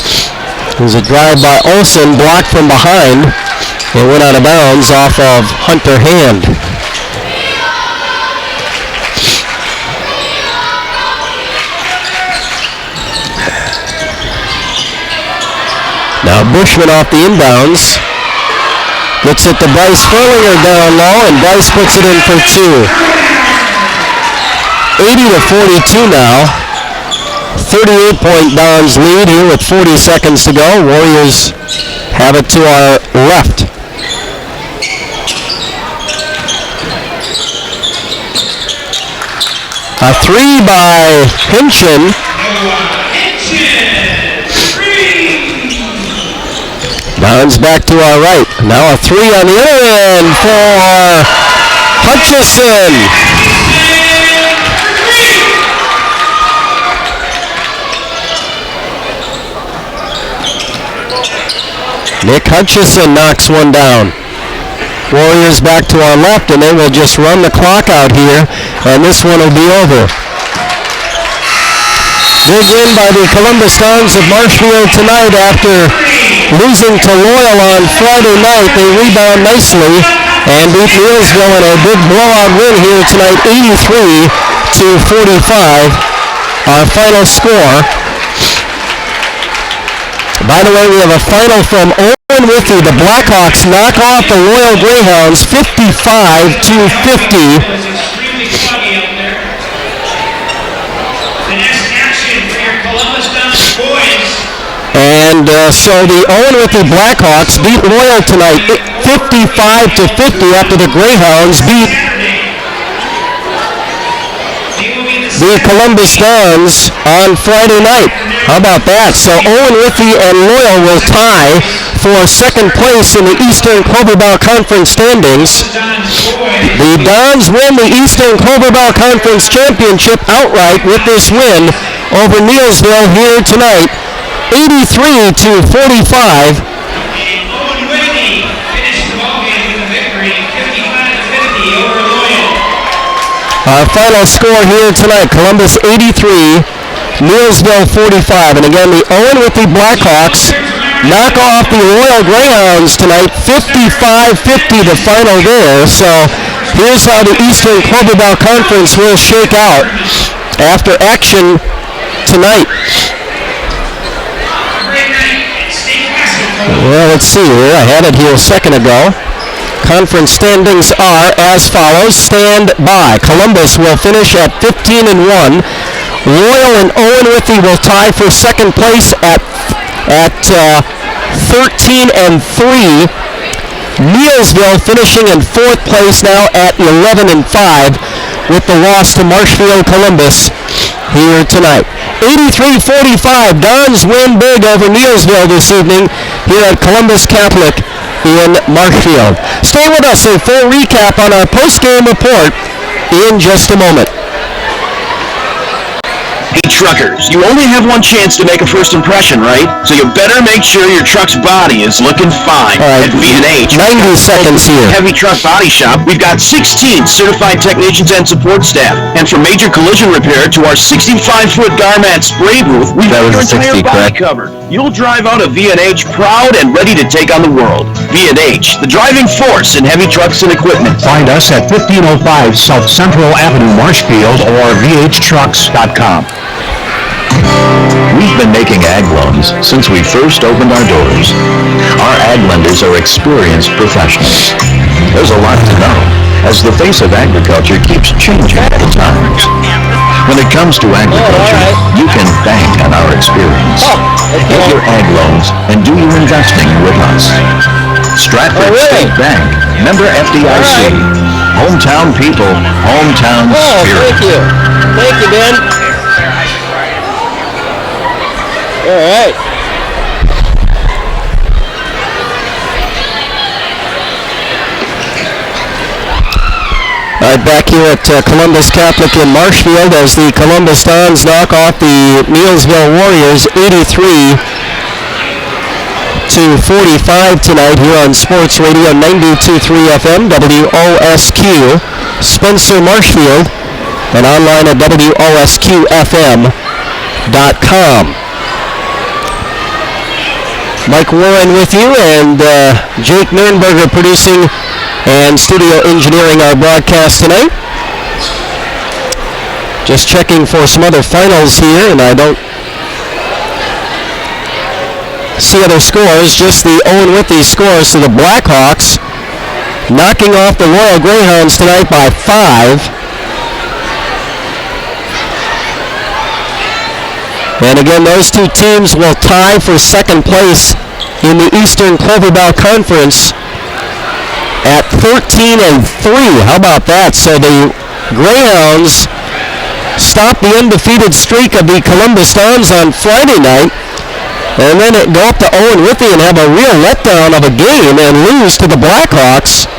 There's a drive by Olsen, blocked from behind. It went out of bounds off of Hunter Hand. Now Bushman off the inbounds. Gets it to Bryce Furlinger down low, and Bryce puts it in for two. 80-42 now. 38-point Dons lead here with 40 seconds to go. Warriors have it to our left. A three by Hinchin. Dons back to our right. Now a three on the other end for Hutchison. Nick Hutchison knocks one down. Warriors back to our left, and they will just run the clock out here, and this one will be over. Big win by the Columbus Dons of Marshfield tonight after losing to Loyal on Friday night. They rebound nicely and beat Neillsville in a big blowout win here tonight, 83-45. Our final score. By the way, we have a final from Owen Withey. The Blackhawks knock off the Loyal Greyhounds 55-50. And so the Owen Withey Blackhawks beat Loyal tonight 55-50 after the Greyhounds beat the Columbus Dons on Friday night. How about that? So Owen Withey and Loyal will tie for second place in the Eastern Cloverbow Conference standings. The Dons win the Eastern Cloverbow Conference Championship outright with this win over Neillsville here tonight. 83 to 45. And Owen Whitney finished the ballgame with a victory, 55-50 over Loyal. Our final score here tonight, Columbus 83, Neillsville 45. And again, the Owen Whitney Blackhawks knock off the Loyal Greyhounds tonight, 55-50 the final there. So here's how the Eastern Clover Bell Conference will shake out after action tonight. Well, let's see here. I had it here a second ago. Conference standings are as follows. Stand by. Columbus will finish at 15-1. Loyal and Owen Whitney will tie for second place at 13-3. Neillsville finishing in fourth place now at 11-5 with the loss to Marshfield Columbus here tonight. 83-45, Dons win big over Neillsville this evening here at Columbus Catholic in Marshfield. Stay with us for a full recap on our post-game report in just a moment. Hey truckers, you only have one chance to make a first impression, right? So you better make sure your truck's body is looking fine. At V&H, 90 seconds here. Heavy Truck Body Shop, we've got 16 certified technicians and support staff. And from major collision repair to our 65-foot Garmat spray booth, we've got your entire body covered. You'll drive out of V&H proud and ready to take on the world. V&H, the driving force in heavy trucks and equipment. Find us at 1505 South Central Avenue, Marshfield, or vhtrucks.com. We've been making ag loans since we first opened our doors. Our ag lenders are experienced professionals. There's a lot to know, as the face of agriculture keeps changing at times. When it comes to agriculture, you can bank on our experience. Get your ag loans and do your investing with us. Stratford State Bank, member FDIC. Hometown people, hometown spirit. Thank you. Thank you, Ben. All right. All right, back here at Columbus Catholic in Marshfield as the Columbus Dons knock off the Neillsville Warriors 83 to 45 tonight here on Sports Radio 92.3 FM, WOSQ, Spencer, Marshfield, and online at WOSQFM.com. Mike Warren with you, and Jake Nernberger producing and studio engineering our broadcast tonight. Just checking for some other finals here, and I don't see other scores, just the Owen Whitney scores. So the Blackhawks knocking off the Royal Greyhounds tonight by 5. And again, those two teams will tie for second place in the Eastern Clover Bell Conference at 13-3. How about that? So the Greyhounds stop the undefeated streak of the Columbus Dons on Friday night, and then go up to Owen Whitney and have a real letdown of a game and lose to the Blackhawks.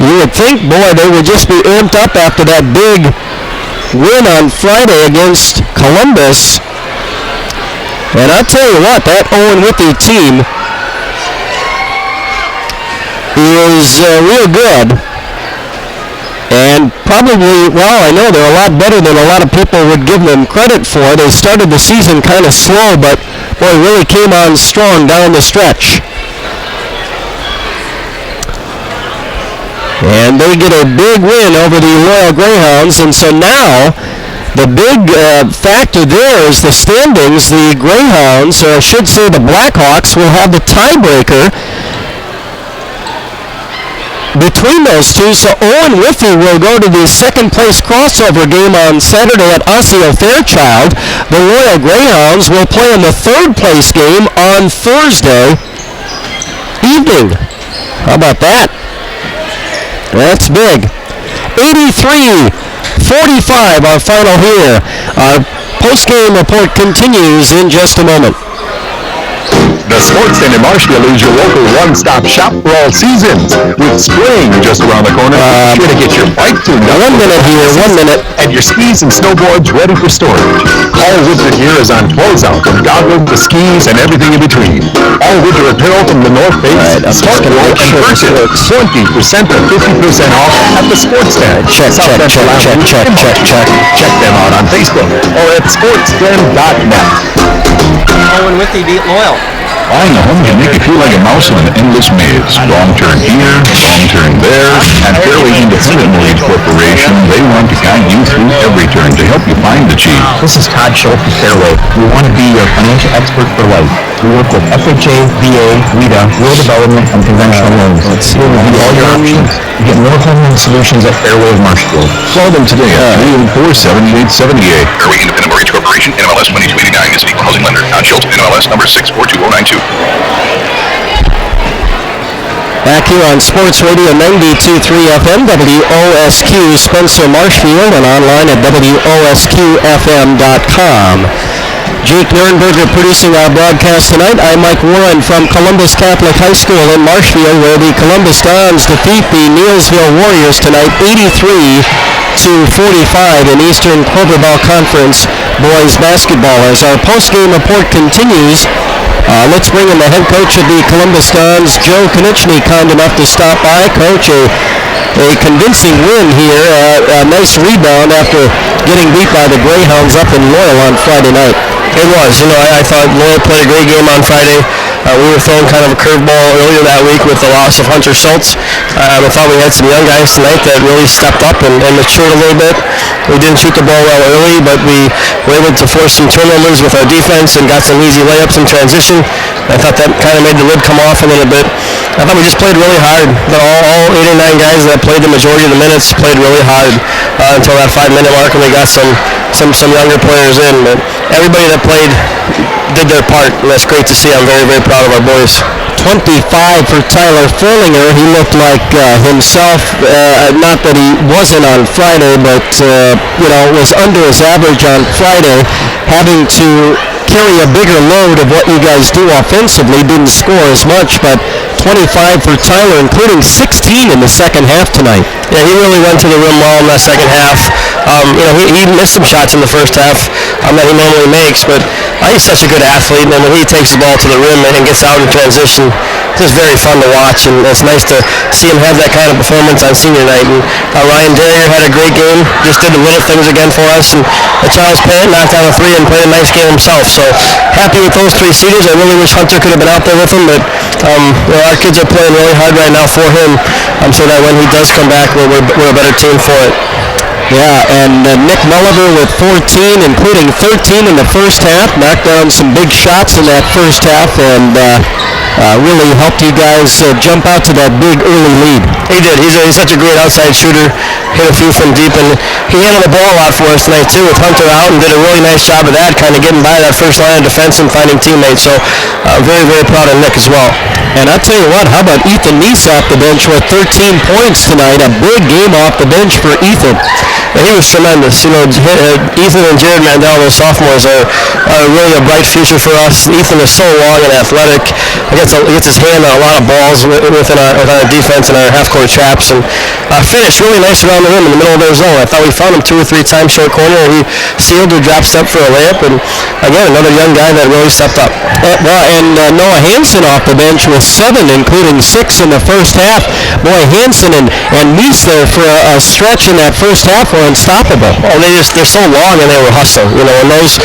You would think, boy, they would just be amped up after that big win on Friday against Columbus. And I'll tell you what, that Owen Whitney team is real good. And probably, well, I know they're a lot better than a lot of people would give them credit for. They started the season kind of slow, but boy, really came on strong down the stretch. And they get a big win over the Royal Greyhounds, and so now the big factor there is the standings. The Greyhounds, or I should say the Blackhawks, will have the tiebreaker between those two. So Owen Whitney will go to the second place crossover game on Saturday at Osseo Fairchild. The Royal Greyhounds will play in the third place game on Thursday evening. How about that? That's big. 83-45, our final here. Our post-game report continues in just a moment. The Sports Den in Marshfield is your local one-stop shop for all seasons. With spring just around the corner, be sure to get your bike tuned up. 1 minute here, 1 minute. And your skis and snowboards ready for storage. All winter gear is on closeout, from goggles to skis and everything in between. All winter apparel from the North Face, Smart World, and Purchase. 20% to 50% off at the Sports Den. Check them out on Facebook or at sportsden.net. Owen Withy beat Loyal. Buying a home can make you feel like a mouse in an endless maze. Wrong turn here, wrong turn there. At Fairway Independent Mortgage Corporation, they want to guide you through every turn to help you find the cheese. This is Todd Schultz with Fairway. We want to be your financial expert for life. We work with FHA, VA, WIDA, Rural Development, and conventional loans. We'll review all your options. You get more home loan solutions at Fairway of Marshfield. Call them today at 384-7878. Fairway Independent Mortgage Corporation, NMLS 2289, is an equal housing lender. Todd Schultz, NMLS number 642092. Back here on Sports Radio 92.3 FM, WOSQ, Spencer Marshfield, and online at WOSQFM.com. Jake Nurnberger producing our broadcast tonight. I'm Mike Warren from Columbus Catholic High School in Marshfield, where the Columbus Dons defeat the Neillsville Warriors tonight 83-45 in Eastern Cloverball Conference boys basketball. As our post-game report continues, let's bring in the head coach of the Columbus Dons, Joe Konieczny, kind enough to stop by. Coach, a convincing win here, a nice rebound after getting beat by the Greyhounds up in Loyal on Friday night. It was. I thought Loyal played a great game on Friday. We were throwing kind of a curveball earlier that week with the loss of Hunter Schultz. I thought we had some young guys tonight that really stepped up and matured a little bit. We didn't shoot the ball well early, but we were able to force some turnovers with our defense and got some easy layups in transition. I thought that kind of made the lid come off a little bit. I thought we just played really hard. All 8 or 9 guys that played the majority of the minutes played really hard until that 5-minute mark, and we got some younger players in. But everybody that played did their part, and that's great to see. I'm very, very proud of our boys. 25 for Tyler Furlinger. He looked like himself. Not that he wasn't on Friday, but was under his average on Friday, having to carry a bigger load of what you guys do offensively. Didn't score as much, but 25 for Tyler, including 16 in the second half tonight. Yeah, he really went to the rim well in that second half. He missed some shots in the first half that he normally makes, but he's such a good athlete, and when he takes the ball to the rim and gets out in transition, it's just very fun to watch, and it's nice to see him have that kind of performance on senior night. And Ryan Derrier had a great game, just did the little things again for us, and Charles Payne knocked down a 3 and played a nice game himself. So happy with those 3 seniors. I really wish Hunter could have been out there with them, but our kids are playing really hard right now for him, so that when he does come back, we're a better team for it. Yeah, and Nick Mulliver with 14, including 13 in the first half, knocked down some big shots in that first half, and really helped you guys jump out to that big early lead. He did. He's such a great outside shooter, hit a few from deep, and he handled the ball a lot for us tonight, too, with Hunter out, and did a really nice job of that, kind of getting by that first line of defense and finding teammates. So very, very proud of Nick as well. And I'll tell you what, how about Ethan Neese off the bench with 13 points tonight? A big game off the bench for Ethan. And he was tremendous. Ethan and Jared Mandel, those sophomores, are really a bright future for us. Ethan is so long and athletic. He gets his hand on a lot of balls within our defense and our half-court traps, and finished really nice around the rim in the middle of their zone. I thought we found him 2 or 3 times short corner, and he sealed or drop step for a layup. And again, another young guy that really stepped up. Noah Hansen off the bench with 7, including 6 in the first half. Boy, Hansen and Neese there for a stretch in that first half were unstoppable. Oh, they're so long and they were hustling. When those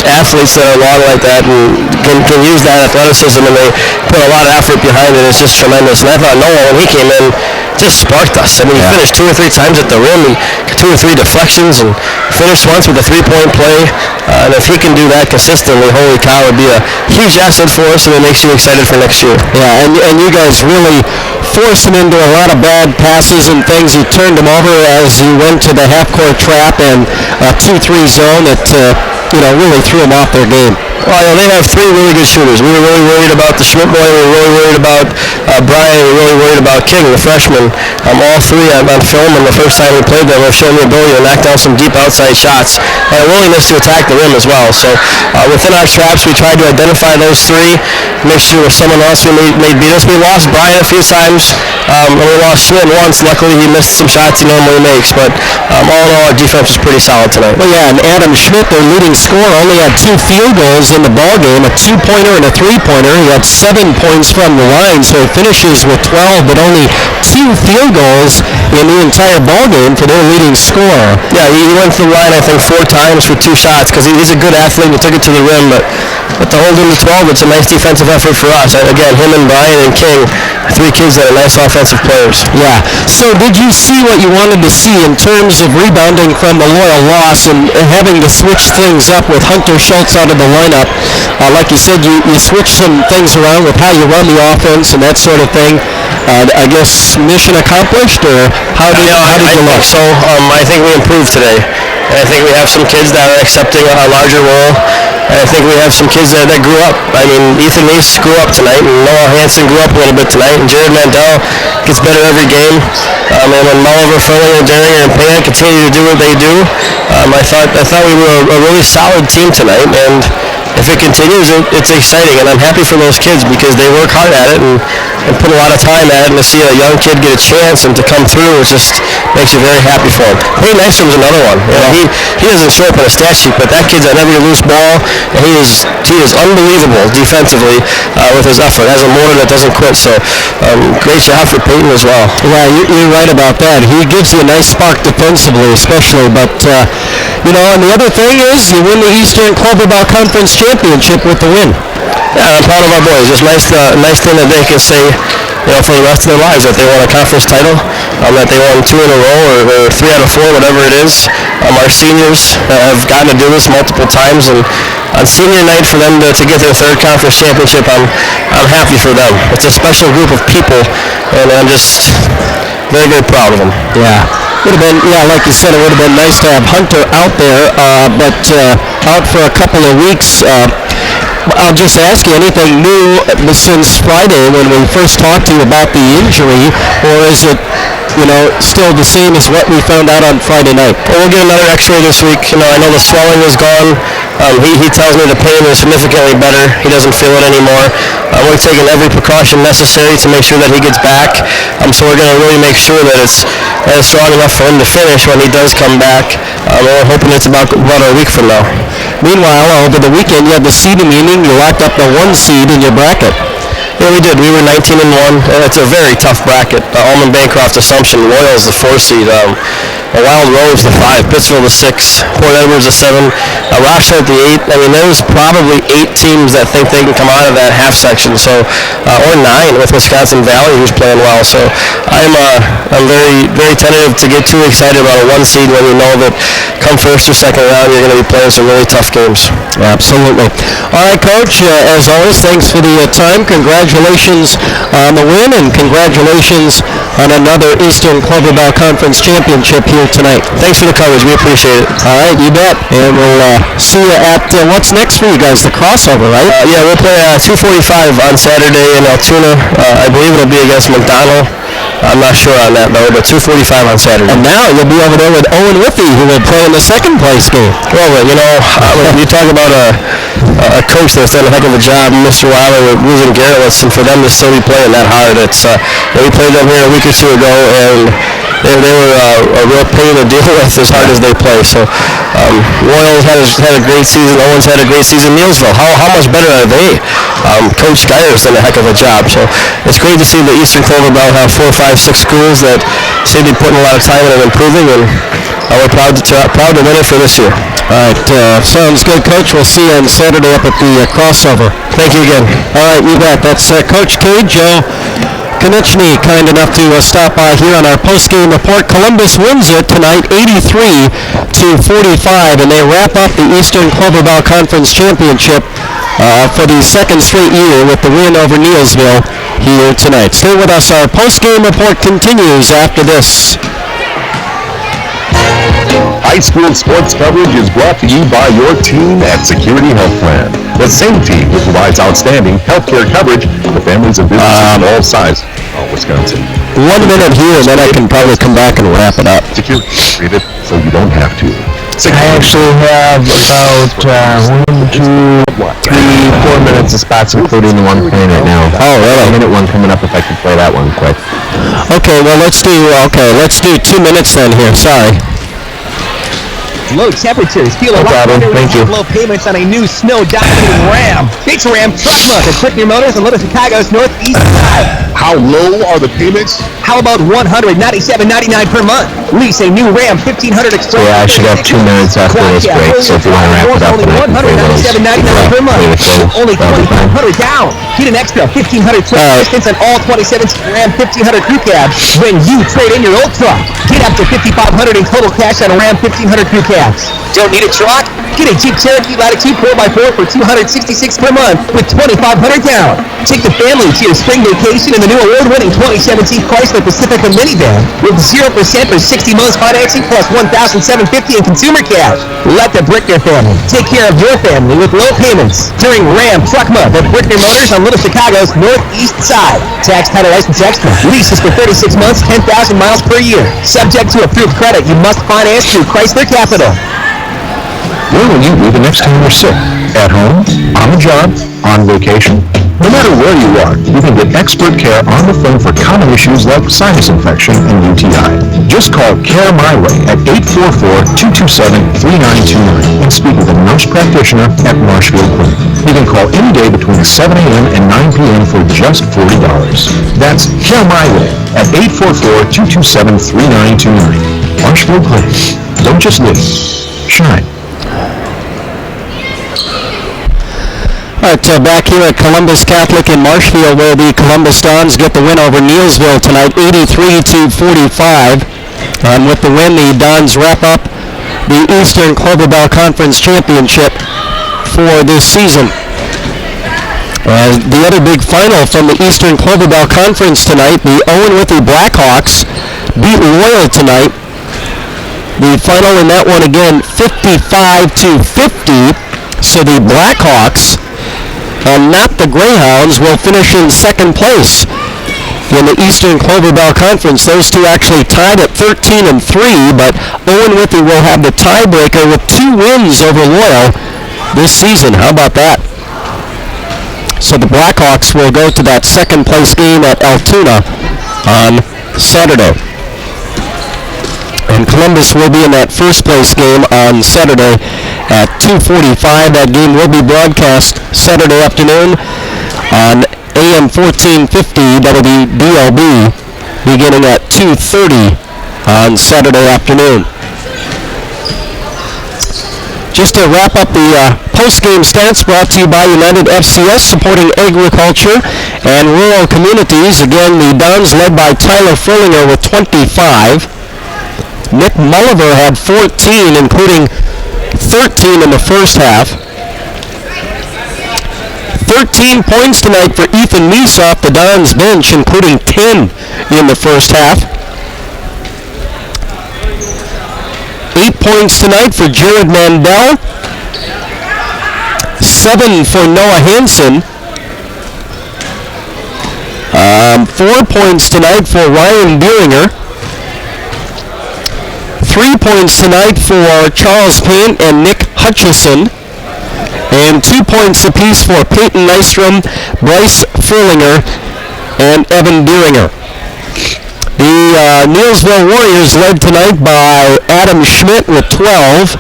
athletes that are long like that and can use that athleticism and they put a lot of effort behind it, it's just tremendous. And I thought Noah, when he came in, just sparked us. He finished 2 or 3 times at the rim, and 2 or 3 deflections, and finished once with a 3-point play. And if he can do that consistently, holy cow, it would be a huge asset for us, and it makes you excited for next year. Yeah, and you guys really forced him into a lot of bad passes and things. You turned him over as you went to the half-court trap and a 2-3 zone that really threw them off their game. Well, they have 3 really good shooters. We were really worried about the Schmidt boy. We were really worried about Brian, we're really worried about King, the freshman. All three on film, and the first time we played them, have shown the ability to knock down some deep outside shots and a willingness to attack the rim as well. So within our traps, we tried to identify those three, make sure with someone else who may beat us. We lost Brian a few times, and we lost Schwinn once. Luckily, he missed some shots he normally makes, but all in all, our defense was pretty solid tonight. Well, yeah, and Adam Schmidt, their leading scorer, only had 2 field goals in the ball game, a 2-pointer and a 3-pointer. He had 7 points from the line, so he finishes with 12, but only 2 field goals in the entire ball game for their leading scorer. Yeah, he went to the line, I think, 4 times for 2 shots, because he's a good athlete. He took it to the rim, but to hold him to 12, it's a nice defensive effort for us. Again, him and Brian and King, 3 kids that are nice offensive players. Yeah. So did you see what you wanted to see in terms of rebounding from the Loyal loss and having to switch things up with Hunter Schultz out of the lineup? Like you said, you switched some things around with how you run the offense and that sort of thing. I guess mission accomplished, or how did you look? So I think we improved today. And I think we have some kids that are accepting a larger role. And I think we have some kids that grew up. I mean, Ethan Mace grew up tonight, and Noah Hansen grew up a little bit tonight, and Jared Mandel gets better every game. And when Mulliver, Furlinger, Deringer, and Pan continue to do what they do, I thought we were a really solid team tonight. And if it continues, it's exciting, and I'm happy for those kids because they work hard at it and put a lot of time at it, and to see a young kid get a chance and to come through, it just makes you very happy for him. Peyton Nystrom's another one. You know, he doesn't show up on a stat sheet, but that kid's on every loose ball, and he is unbelievable defensively with his effort. Has a motor that doesn't quit, so great job for Peyton as well. Yeah, you're right about that. He gives you a nice spark defensively, especially, but and the other thing is you win the Eastern Club-Ball Conference Championship with the win. Yeah, I'm proud of our boys. It's nice thing that they can say, for the rest of their lives that they won a conference title, that they won 2 in a row or 3 out of 4, whatever it is. Our seniors have gotten to do this multiple times, and on senior night for them to get their 3rd conference championship, I'm happy for them. It's a special group of people, and I'm just very, very proud of them. Yeah. Would have been, like you said, it would have been nice to have Hunter out there, but out for a couple of weeks. I'll just ask you, anything new since Friday when we first talked to you about the injury, or is it, still the same as what we found out on Friday night? Well, we'll get another x-ray this week. I know the swelling is gone. He tells me the pain is significantly better. He doesn't feel it anymore. We're taking every precaution necessary to make sure that he gets back. So we're going to really make sure that it's strong enough for him to finish when he does come back. We're hoping it's about a week from now. Meanwhile, over the weekend, you had the seeding meeting. You locked up the 1 seed in your bracket. Yeah, we did. We were 19-1, and it's a very tough bracket. Almond Bancroft, Assumption, Royals, the 4 seed. Wild Rose, the 5, Pittsville, the 6, Port Edwards, the 7, Rochester, the 8. I mean, there's probably 8 teams that think they can come out of that half section, or 9 with Wisconsin Valley, who's playing well. So I'm very, very tentative to get too excited about a 1 seed when you know that come first or second round, you're going to be playing some really tough games. Absolutely. All right, Coach, as always, thanks for the time. Congratulations on the win, and congratulations on another Eastern Club-Ball Conference Championship here tonight. Thanks for the coverage. We appreciate it. All right, you bet. And we'll see you at, what's next for you guys? The crossover, right? Yeah, we'll play 2:45 on Saturday in Altoona. I believe it'll be against McDonald. I'm not sure on that, though, but 2:45 on Saturday. And now you'll be over there with Owen Whitty, who will play in the second place game. Well, you talk about a coach that's done a heck of a job, Mr. Wilder, with losing Garrelitz, and for them to still be playing that hard. We played them here a week or 2 ago, and they were a real pain to deal with as hard as they play. So Royals had a great season. Owens had a great season. Neillsville, how much better are they? Coach Skyer's done a heck of a job. So it's great to see the Eastern Clover-Bell have 4, 5, 6 schools that seem to be putting a lot of time in and improving, and we're proud to win it for this year. All right, sounds good, Coach. We'll see you on Saturday up at the crossover. Thank you again. All right, you bet. That's Coach K. Joe Konechny, kind enough to stop by here on our post-game report. Columbus wins it tonight 83-45, and they wrap up the Eastern Clover-Ball Conference Championship for the second straight year with the win over Neillsville here tonight. Stay with us. Our post-game report continues after this. High school sports coverage is brought to you by your team at Security Health Plan. The same team who provides outstanding healthcare coverage for families and businesses of all sizes. Wisconsin. 1 minute here, and then I can probably come back and wrap it up. Secure, read it so you don't have to. I actually have about 1, 2, 3, 4 minutes of spots, including the one playing right now. Oh, really? Minute one coming up if I can play that one quick. Okay, well, let's do 2 minutes then here. Sorry. Low temperatures, feel a lot better when you have low payments on a new snow-dominating Ram. It's Ram Truck Month at Quickner Motors on Little Chicago's northeast side. How low are the payments? How about $197.99 per month? Lease a new Ram 1500 Express. Yeah, I should have 2 minutes after this break, so if you want to wrap it up, then I can play those. $197.99 per month. Only $2,500 down. Get an extra 1,500 distance on all 2017 Ram 1500 crew cabs when you trade in your old truck. Get up to $5,500 in total cash on a Ram 1500 crew cabs. Don't need a truck? Get a Jeep Cherokee Latitude 4x4 for $266 per month with $2,500 down. Take the family to your spring vacation in the new award-winning 2017 Chrysler Pacifica minivan with 0% for 60 months financing plus $1,750 in consumer cash. Let the Brickner family take care of your family with low payments during Ram Truck Month at Brickner Motors on Little Chicago's northeast side. Tax, title, license extra. Leases for 36 months, 10,000 miles per year. Subject to approved credit. You must finance through Chrysler Capital. Where will you be the next time you're sick? At home? On the job? On vacation? No matter where you are, you can get expert care on the phone for common issues like sinus infection and UTI. Just call Care My Way at 844-227-3929 and speak with a nurse practitioner at Marshfield Clinic. You can call any day between 7 a.m. and 9 p.m. for just $40. That's Care My Way at 844-227-3929. Marshfield Clinic. Don't just live. Shine. All right, back here at Columbus Catholic in Marshfield, where the Columbus Dons get the win over Neillsville tonight, 83-45. And with the win, the Dons wrap up the Eastern Clover Bell Conference Championship for this season. And the other big final from the Eastern Clover Bell Conference tonight, the Owen Withy Blackhawks beat Loyal tonight. The final in that one again, 55-50. So the Blackhawks and not the Greyhounds will finish in second place in the Eastern Clover Bell Conference. Those two actually tied at 13-3, but Owen Withy will have the tiebreaker with 2 wins over Loyal this season. How about that? So the Blackhawks will go to that second place game at Altoona on Saturday. And Columbus will be in that first place game on Saturday at 2:45. That game will be broadcast Saturday afternoon on AM 1450 WDLB beginning at 2:30 on Saturday afternoon. Just to wrap up the post-game stats brought to you by United FCS, supporting agriculture and rural communities. Again, the Dons led by Tyler Furlinger with 25. Nick Mulliver had 14, including 13 in the first half. 13 points tonight for Ethan Meese off the Dons bench, including 10 in the first half. 8 points tonight for Jared Mandel. 7 for Noah Hansen. 4 points tonight for Ryan Beeringer. 3 points tonight for Charles Payne and Nick Hutchison. And 2 points apiece for Peyton Nystrom, Bryce Furlinger, and Evan Beeringer. The Neillsville Warriors led tonight by Adam Schmidt with 12,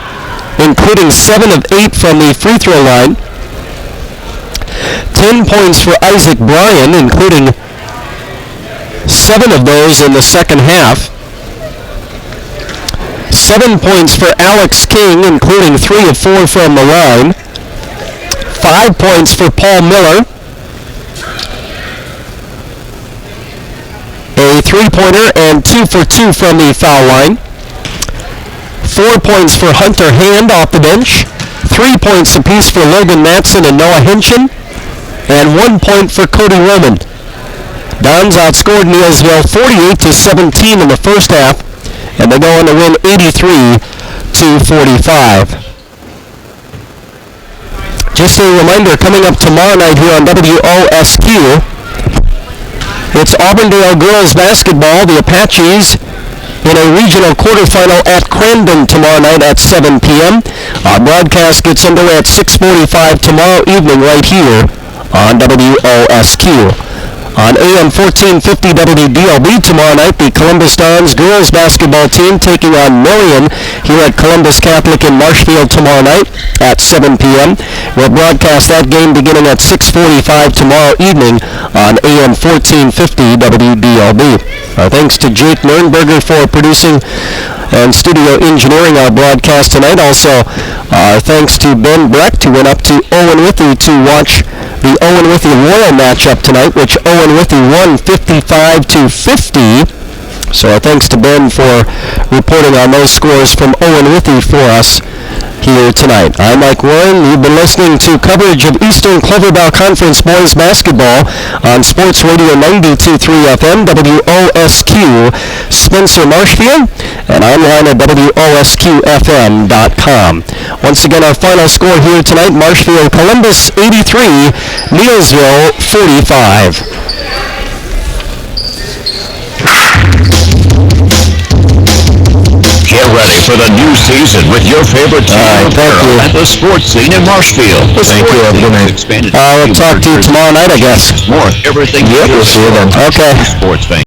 including 7 of 8 from the free throw line. 10 points for Isaac Bryan, including 7 of those in the second half. 7 points for Alex King, including 3 of 4 from the line. 5 points for Paul Miller. A 3-pointer and 2 for 2 from the foul line. 4 points for Hunter Hand off the bench. 3 points apiece for Logan Matson and Noah Hinchin. And 1 point for Cody Roman. Dons outscored Neillsville 48-17 in the first half, and they go on to win 83-45. Just a reminder, coming up tomorrow night here on WOSQ, It's Auburndale girls basketball, the Apaches, in a regional quarterfinal at Crandon tomorrow night at 7 p.m. Our broadcast gets underway at 6:45 tomorrow evening right here on WOSQ. On AM 1450 WDLB tomorrow night, the Columbus Dons girls basketball team taking on Marion here at Columbus Catholic in Marshfield tomorrow night at 7 p.m. We'll broadcast that game beginning at 6:45 tomorrow evening on AM 1450 WDLB. Our thanks to Jake Nernberger for producing and studio engineering our broadcast tonight. Also, our thanks to Ben Brecht, who went up to Owen Withee to watch the Owen Withee Royal matchup tonight, which Owen Withee won 55-50. So our thanks to Ben for reporting on those scores from Owen Withee for us here tonight. I'm Mike Warren. You've been listening to coverage of Eastern Cloverville Conference boys basketball on Sports Radio 92.3 FM, WOSQ, Spencer Marshfield, and online at WOSQFM.com. Once again, our final score here tonight, Marshfield Columbus 83, Neillsville 45. Get ready for the new season with your favorite team at the sports scene in Marshfield. Thank you. We'll talk to you tomorrow night, I guess. More everything we'll see you then. Okay. Sports fan.